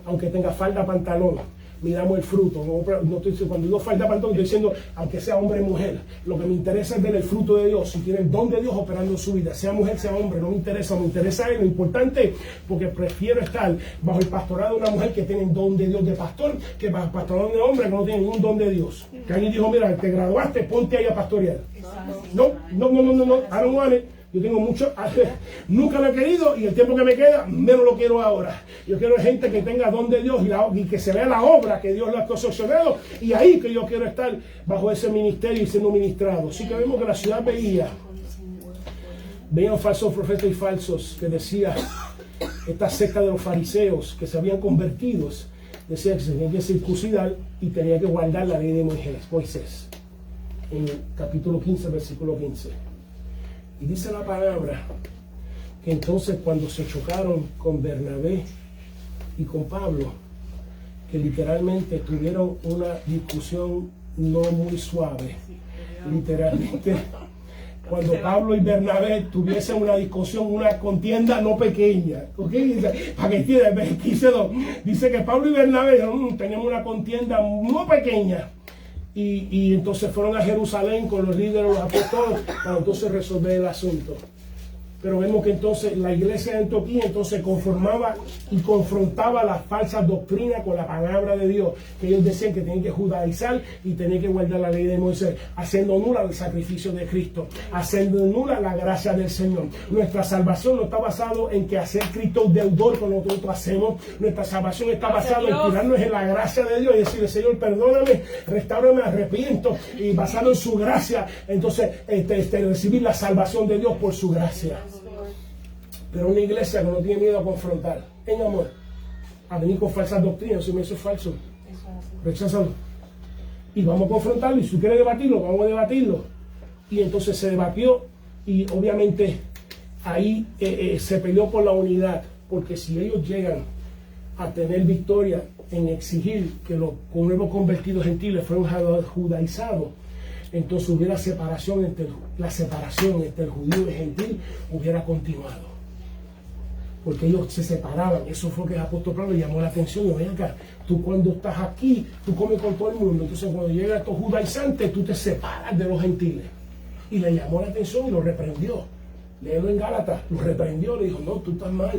aunque tenga falda, pantalón. Miramos el fruto. No estoy, cuando digo falda, pantalón, estoy diciendo, aunque sea hombre o mujer. Lo que me interesa es ver el fruto de Dios, si tiene el don de Dios operando en su vida, sea mujer, sea hombre, no me interesa es lo importante, porque prefiero estar bajo el pastorado de una mujer que tiene el don de Dios de pastor, que bajo el pastorado de un hombre que no tiene ningún don de Dios. Que alguien dijo, mira, te graduaste, ponte ahí a pastorear. No, I don't want it. Yo tengo mucho, nunca lo he querido y el tiempo que me queda, menos lo quiero ahora. Yo quiero gente que tenga don de Dios y que se vea la obra que Dios le ha concesionado, y ahí que yo quiero estar bajo ese ministerio y siendo ministrado. Así que vemos que la ciudad veían falsos profetas y falsos que decían, esta secta de los fariseos que se habían convertido, decía que se tenía que circuncidar y tenía que guardar la ley de Moisés. En el capítulo 15, versículo 15. Y dice la palabra que entonces cuando se chocaron con Bernabé y con Pablo, que literalmente tuvieron una discusión no muy suave. Literalmente, cuando Pablo y Bernabé tuviesen una discusión, una contienda no pequeña. ¿Okay? Para que entiendan, dice que Pablo y Bernabé tenían una contienda no pequeña. Y entonces fueron a Jerusalén con los líderes, los apóstoles, para entonces resolver el asunto. Pero vemos que entonces la iglesia de Antioquía entonces conformaba y confrontaba las falsas doctrinas con la palabra de Dios, que ellos decían que tenían que judaizar y tenían que guardar la ley de Moisés, haciendo nula el sacrificio de Cristo, haciendo nula la gracia del Señor. Nuestra salvación no está basada en que hacer Cristo deudor con lo que nosotros hacemos. Nuestra salvación está basada en tirarnos en la gracia de Dios y decirle, Señor, perdóname, restáurame, arrepiento, y basado en su gracia, entonces recibir la salvación de Dios por su gracia. Pero una iglesia que no tiene miedo a confrontar, en amor, a venir con falsas doctrinas, si eso es falso, recházalo. Y vamos a confrontarlo, y si quieres debatirlo, vamos a debatirlo. Y entonces se debatió, y obviamente ahí se peleó por la unidad, porque si ellos llegan a tener victoria en exigir que los nuevos convertidos gentiles fueran judaizados, entonces hubiera separación entre el judío y el gentil, hubiera continuado. Porque ellos se separaban. Eso fue lo que el apóstol Pablo llamó la atención. Y ven acá, tú cuando estás aquí, tú comes con todo el mundo. Entonces cuando llegan estos judaizantes, tú te separas de los gentiles. Y le llamó la atención y lo reprendió. Léelo en Gálatas, lo reprendió, le dijo, no, tú estás mal.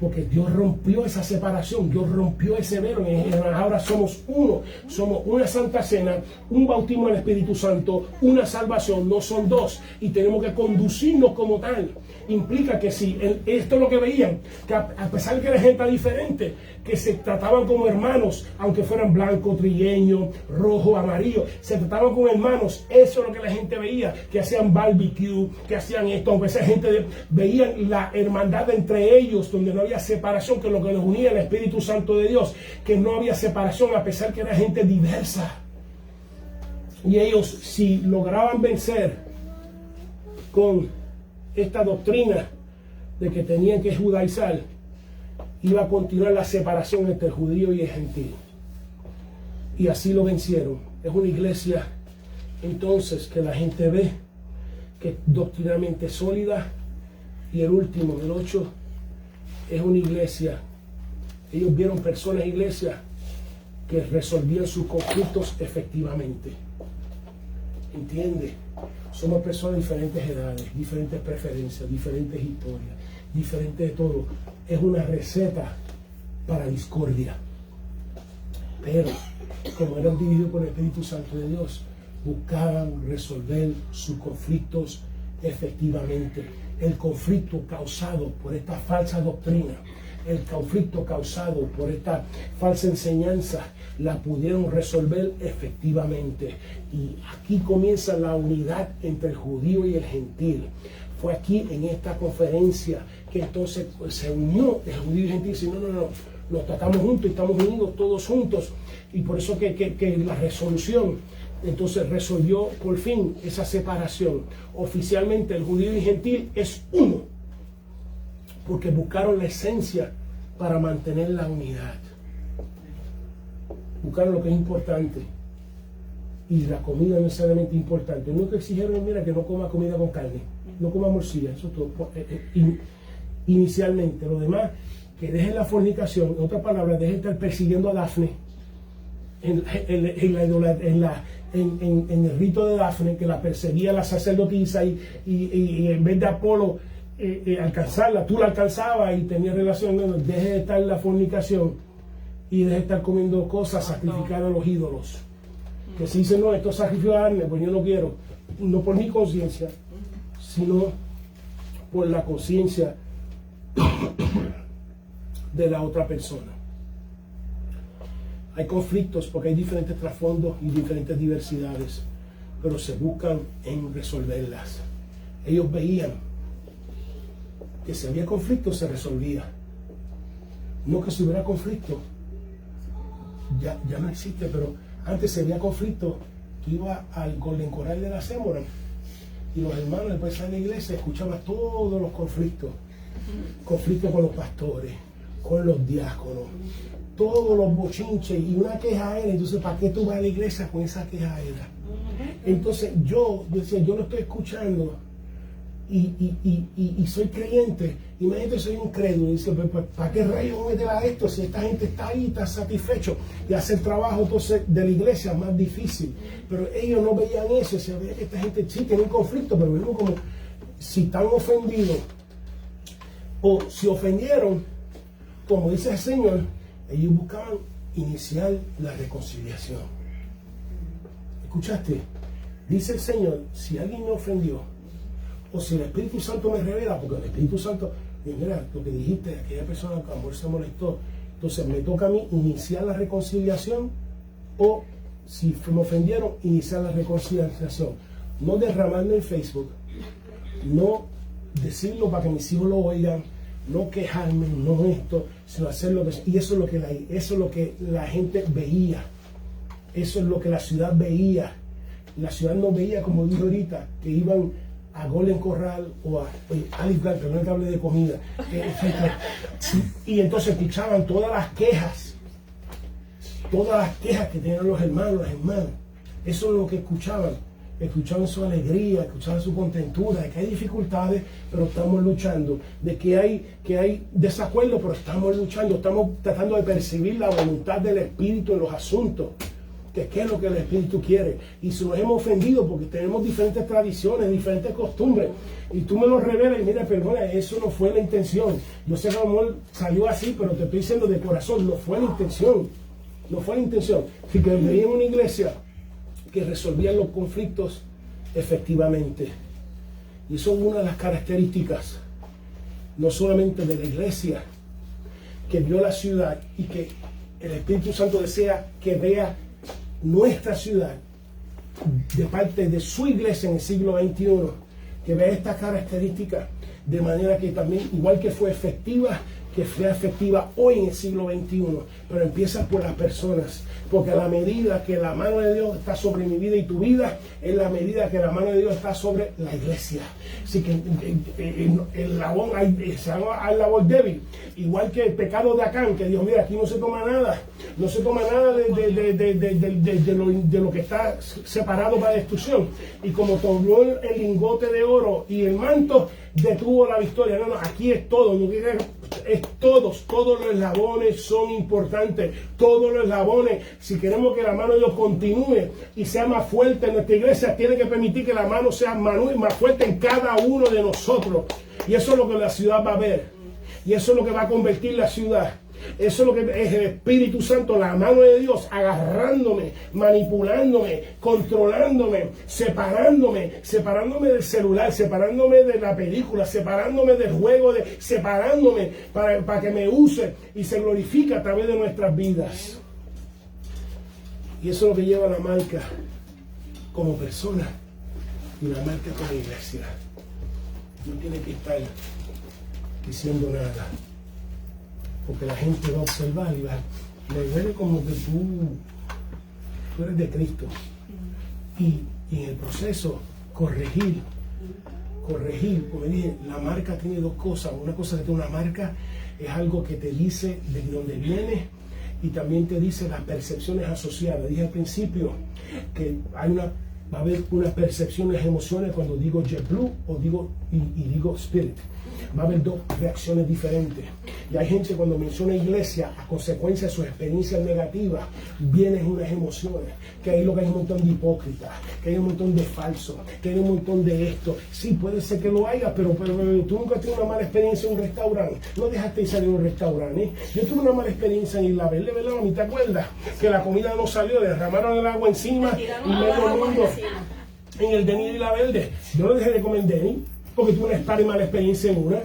Porque Dios rompió esa separación, Dios rompió ese velo. Ahora somos uno, somos una santa cena, un bautismo del Espíritu Santo, una salvación, no son dos. Y tenemos que conducirnos como tal. Implica que si esto es lo que veían, que a pesar de que era gente diferente, que se trataban como hermanos, aunque fueran blanco, trigueño, rojo, amarillo, se trataban como hermanos. Eso es lo que la gente veía, que hacían barbecue, que hacían esto, aunque esa gente veían la hermandad entre ellos, donde no había separación, que lo que los unía el Espíritu Santo de Dios, que no había separación a pesar que era gente diversa. Y ellos, si lograban vencer con esta doctrina de que tenían que judaizar, iba a continuar la separación entre el judío y el gentil. Y así lo vencieron. Es una iglesia entonces que la gente ve que es doctrinalmente sólida. Y el último, el 8, es una iglesia. Ellos vieron personas, iglesias, que resolvían sus conflictos efectivamente. ¿Entiende? Somos personas de diferentes edades, diferentes preferencias, diferentes historias, diferentes de todo. Es una receta para discordia. Pero, como eran dirigidos por el Espíritu Santo de Dios, buscaban resolver sus conflictos efectivamente. El conflicto causado por esta falsa doctrina, el conflicto causado por esta falsa enseñanza, la pudieron resolver efectivamente. Y aquí comienza la unidad entre el judío y el gentil. Fue aquí en esta conferencia que entonces se unió el judío y el gentil. Si no, nos tratamos juntos y estamos unidos todos juntos. Y por eso que la resolución entonces resolvió por fin esa separación. Oficialmente el judío y el gentil es uno, porque buscaron la esencia para mantener la unidad. Buscaron lo que es importante. Y la comida no es necesariamente importante. Nunca exigieron, mira, que no coma comida con carne, no coma morcilla, eso todo. Inicialmente, lo demás, que dejen la fornicación, en otras palabras, dejen estar persiguiendo a Dafne en el rito de Dafne, que la perseguía la sacerdotisa y en vez de Apolo alcanzarla, tú la alcanzabas y tenías relación. No, deje de estar en la fornicación y deje de estar comiendo cosas sacrificadas a los ídolos. Que si dice, no, esto es sacrificio de carne, pues yo no quiero, no por mi conciencia, sino por la conciencia de la otra persona. Hay conflictos porque hay diferentes trasfondos y diferentes diversidades, pero se buscan en resolverlas. Ellos veían que si había conflicto se resolvía. No que si hubiera conflicto, ya no existe, pero antes si había conflicto, tú ibas al Golden Corral de la Sémora y los hermanos después de la iglesia escuchaban todos los conflictos. Conflictos con los pastores, con los diáconos, todos los bochinches y una quejadera. Entonces, ¿para qué tú vas a la iglesia con esa quejadera? Entonces yo decía, yo lo estoy escuchando y soy creyente. Imagínate, soy un crédulo. Y dice, pues, ¿para qué rayos meter a esto si esta gente está ahí, está satisfecho? Y hacer trabajo entonces de la iglesia es más difícil. Pero ellos no veían eso. Se veía que esta gente sí tiene un conflicto, pero vemos como si están ofendidos o si ofendieron, como dice el Señor, ellos buscaban iniciar la reconciliación. ¿Escuchaste? Dice el Señor, si alguien me ofendió, o si el Espíritu Santo me revela, porque el Espíritu Santo, mira, lo que dijiste, aquella persona que a lo mejor se molestó, entonces me toca a mí iniciar la reconciliación, o si me ofendieron, iniciar la reconciliación. No derramarme en Facebook, no decirlo para que mis hijos lo oigan, no quejarme, no esto, sino hacerlo. Y eso es lo que la gente veía. Eso es lo que la ciudad veía. La ciudad no veía, como dijo ahorita, que iban a Golden Corral o a Alice Black, pero no es que hable de comida. Y entonces escuchaban todas las quejas que tenían los hermanos, las hermanas. Eso es lo que escuchaban. Escuchaban su alegría, escuchaban su contentura, de que hay dificultades, pero estamos luchando, de que hay desacuerdo, pero estamos luchando, estamos tratando de percibir la voluntad del Espíritu en los asuntos, que qué es lo que el Espíritu quiere. Y si nos hemos ofendido porque tenemos diferentes tradiciones, diferentes costumbres, y tú me lo revelas y mira, perdona, eso no fue la intención. Yo sé que a lo mejor salió así, pero te estoy diciendo de corazón, no fue la intención. No fue la intención. Así que leí en una iglesia que resolvían los conflictos efectivamente. Y eso es una de las características, no solamente de la iglesia, que vio la ciudad y que el Espíritu Santo desea que vea nuestra ciudad de parte de su iglesia en el siglo XXI, que vea estas características de manera que también, igual que fue efectiva, que sea efectiva hoy en el siglo XXI, pero empieza por las personas, porque a la medida que la mano de Dios está sobre mi vida y tu vida, es la medida que la mano de Dios está sobre la iglesia. Así que el labor, se llama al labor débil, igual que el pecado de Acán, que dijo, mira, aquí no se toma nada, no se toma nada de lo que está separado para destrucción, y como tomó el lingote de oro y el manto, detuvo la victoria. No, aquí es todo, no es todos los eslabones son importantes, todos los eslabones. Si queremos que la mano de Dios continúe y sea más fuerte en nuestra iglesia, tiene que permitir que la mano sea más fuerte en cada uno de nosotros. Y eso es lo que la ciudad va a ver, y eso es lo que va a convertir la ciudad. Eso es lo que es el Espíritu Santo, la mano de Dios agarrándome, manipulándome, controlándome, separándome del celular, separándome de la película, separándome del juego, separándome para que me use y se glorifique a través de nuestras vidas. Y eso es lo que lleva la marca como persona y la marca como iglesia. No tiene que estar diciendo nada, porque la gente va a observar y le ve como que tú eres de Cristo. Y en el proceso, corregir, como dije, la marca tiene dos cosas. Una cosa que tiene una marca es algo que te dice de dónde viene y también te dice las percepciones asociadas. Dije al principio que hay una Va a haber unas percepciones, emociones cuando digo JetBlue o digo digo Spirit. Va a haber dos reacciones diferentes. Y hay gente cuando menciona iglesia, a consecuencia de sus experiencias negativas, vienen unas emociones. Que hay lo que hay un montón de hipócritas, que hay un montón de falsos, que hay un montón de esto. Sí, puede ser que lo haya, pero tú nunca tuviste una mala experiencia en un restaurante. No dejaste de salir a un restaurante. ¿Eh? Yo tuve una mala experiencia en Isla Verde, ¿verdad? ¿Te acuerdas? Que la comida no salió, derramaron el agua encima y medio mundo en el Denis de Isla Verde. Yo no dejé de comer Denis porque tuve una mala experiencia en una.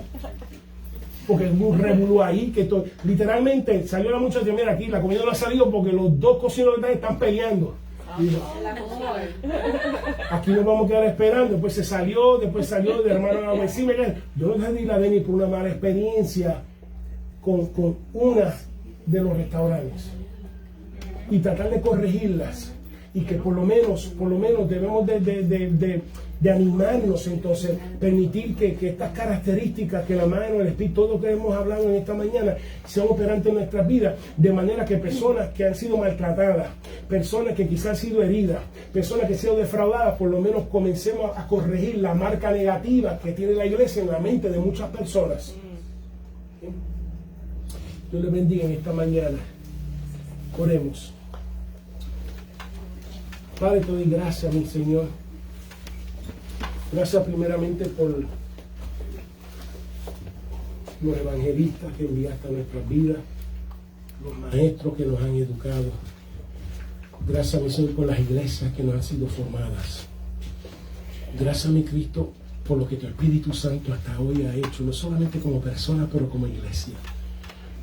Porque hubo un revolú ahí, que literalmente salió la muchacha, mira aquí, la comida no ha salido porque los dos cocineros están peleando. Y dijo, aquí nos vamos a quedar esperando. Después salió de hermano agua encima. Yo no dejé de ir a Denis por una mala experiencia con una de los restaurantes. Y tratar de corregirlas. Y que por lo menos debemos de animarnos, entonces, permitir que estas características, que la mano, el espíritu, todo lo que hemos hablado en esta mañana, sean operantes en nuestras vidas, de manera que personas que han sido maltratadas, personas que quizás han sido heridas, personas que han sido defraudadas, por lo menos comencemos a corregir la marca negativa que tiene la iglesia en la mente de muchas personas. Dios les bendiga en esta mañana. Oremos. Padre, te doy gracias, mi Señor. Gracias primeramente por los evangelistas que enviaste a nuestras vidas, los maestros que nos han educado. Gracias, mi Señor, por las iglesias que nos han sido formadas. Gracias, mi Cristo, por lo que tu Espíritu Santo hasta hoy ha hecho, no solamente como persona, pero como iglesia.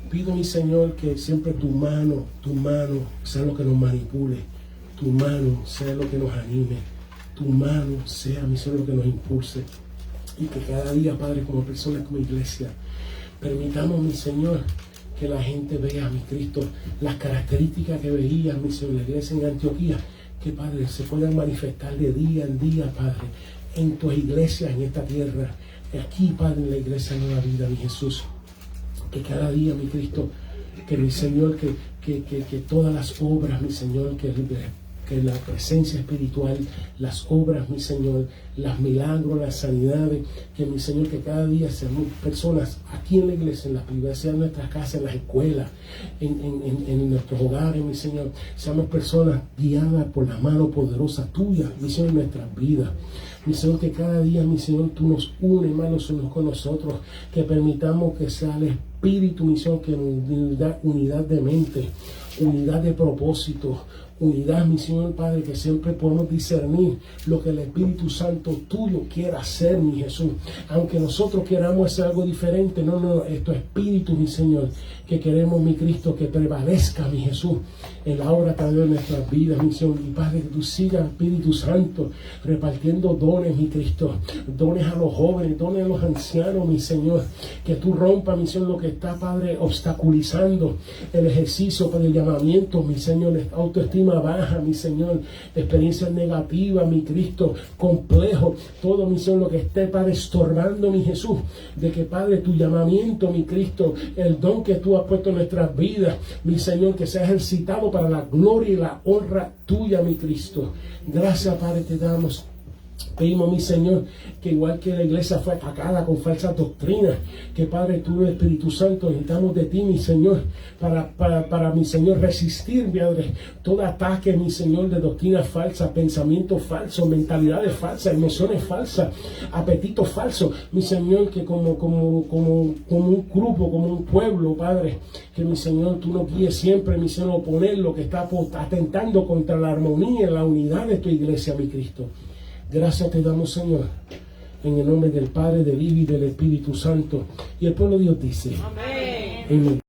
Pido, mi Señor, que siempre tu mano sea lo que nos manipule. Tu mano sea lo que nos anime, tu mano sea, mi Señor, lo que nos impulse. Y que cada día, Padre, como personas, como iglesia, permitamos, mi Señor, que la gente vea, mi Cristo, las características que veía, mi Señor, la iglesia en Antioquía, que, Padre, se puedan manifestar de día en día, Padre, en tus iglesias, en esta tierra, aquí, Padre, en la iglesia Nueva Vida, mi Jesús. Que cada día, mi Cristo, que mi Señor, que todas las obras, mi Señor, que la presencia espiritual, las obras, mi Señor, los milagros, las sanidades, que mi Señor, que cada día seamos personas aquí en la iglesia, en la privacidad de nuestras casas, en las escuelas, en nuestros hogares, mi Señor, seamos personas guiadas por la mano poderosa tuya, mi Señor, en nuestras vidas. Mi Señor, que cada día, mi Señor, tú nos unes más los unos con nosotros, que permitamos que sea el Espíritu, mi Señor, que nos da unidad de mente, unidad de propósito, unidad, mi Señor Padre, que siempre podemos discernir lo que el Espíritu Santo tuyo quiera hacer, mi Jesús. Aunque nosotros queramos hacer algo diferente, no, esto es Espíritu, mi Señor, que queremos, mi Cristo, que prevalezca, mi Jesús, en la obra también de nuestras vidas, mi Señor. Y Padre, que tú sigas, Espíritu Santo, repartiendo dones, mi Cristo, dones a los jóvenes, dones a los ancianos, mi Señor, que tú rompas, mi Señor, lo que está, Padre, obstaculizando el ejercicio para el llamamiento, mi Señor, autoestima baja, mi Señor, experiencias negativas, mi Cristo, complejo, todo, mi Señor, lo que esté, Padre, estorbando, mi Jesús, de que, Padre, tu llamamiento, mi Cristo, el don que tú has puesto en nuestras vidas, mi Señor, que sea ejercitado para la gloria y la honra tuya, mi Cristo. Gracias, Padre, te damos. Pedimos, mi Señor, que igual que la iglesia fue atacada con falsas doctrinas, que, Padre, tú, Espíritu Santo, necesitamos de ti, mi Señor, para mi Señor, resistir, Padre, todo ataque, mi Señor, de doctrinas falsas, pensamientos falsos, mentalidades falsas, emociones falsas, apetitos falsos, mi Señor, que como un grupo, como un pueblo, Padre, que, mi Señor, tú nos guíes siempre, mi Señor, oponer lo que está atentando contra la armonía y la unidad de tu iglesia, mi Cristo. Gracias te damos, Señor, en el nombre del Padre, del Hijo y del Espíritu Santo. Y el pueblo de Dios dice: Amén. Amén.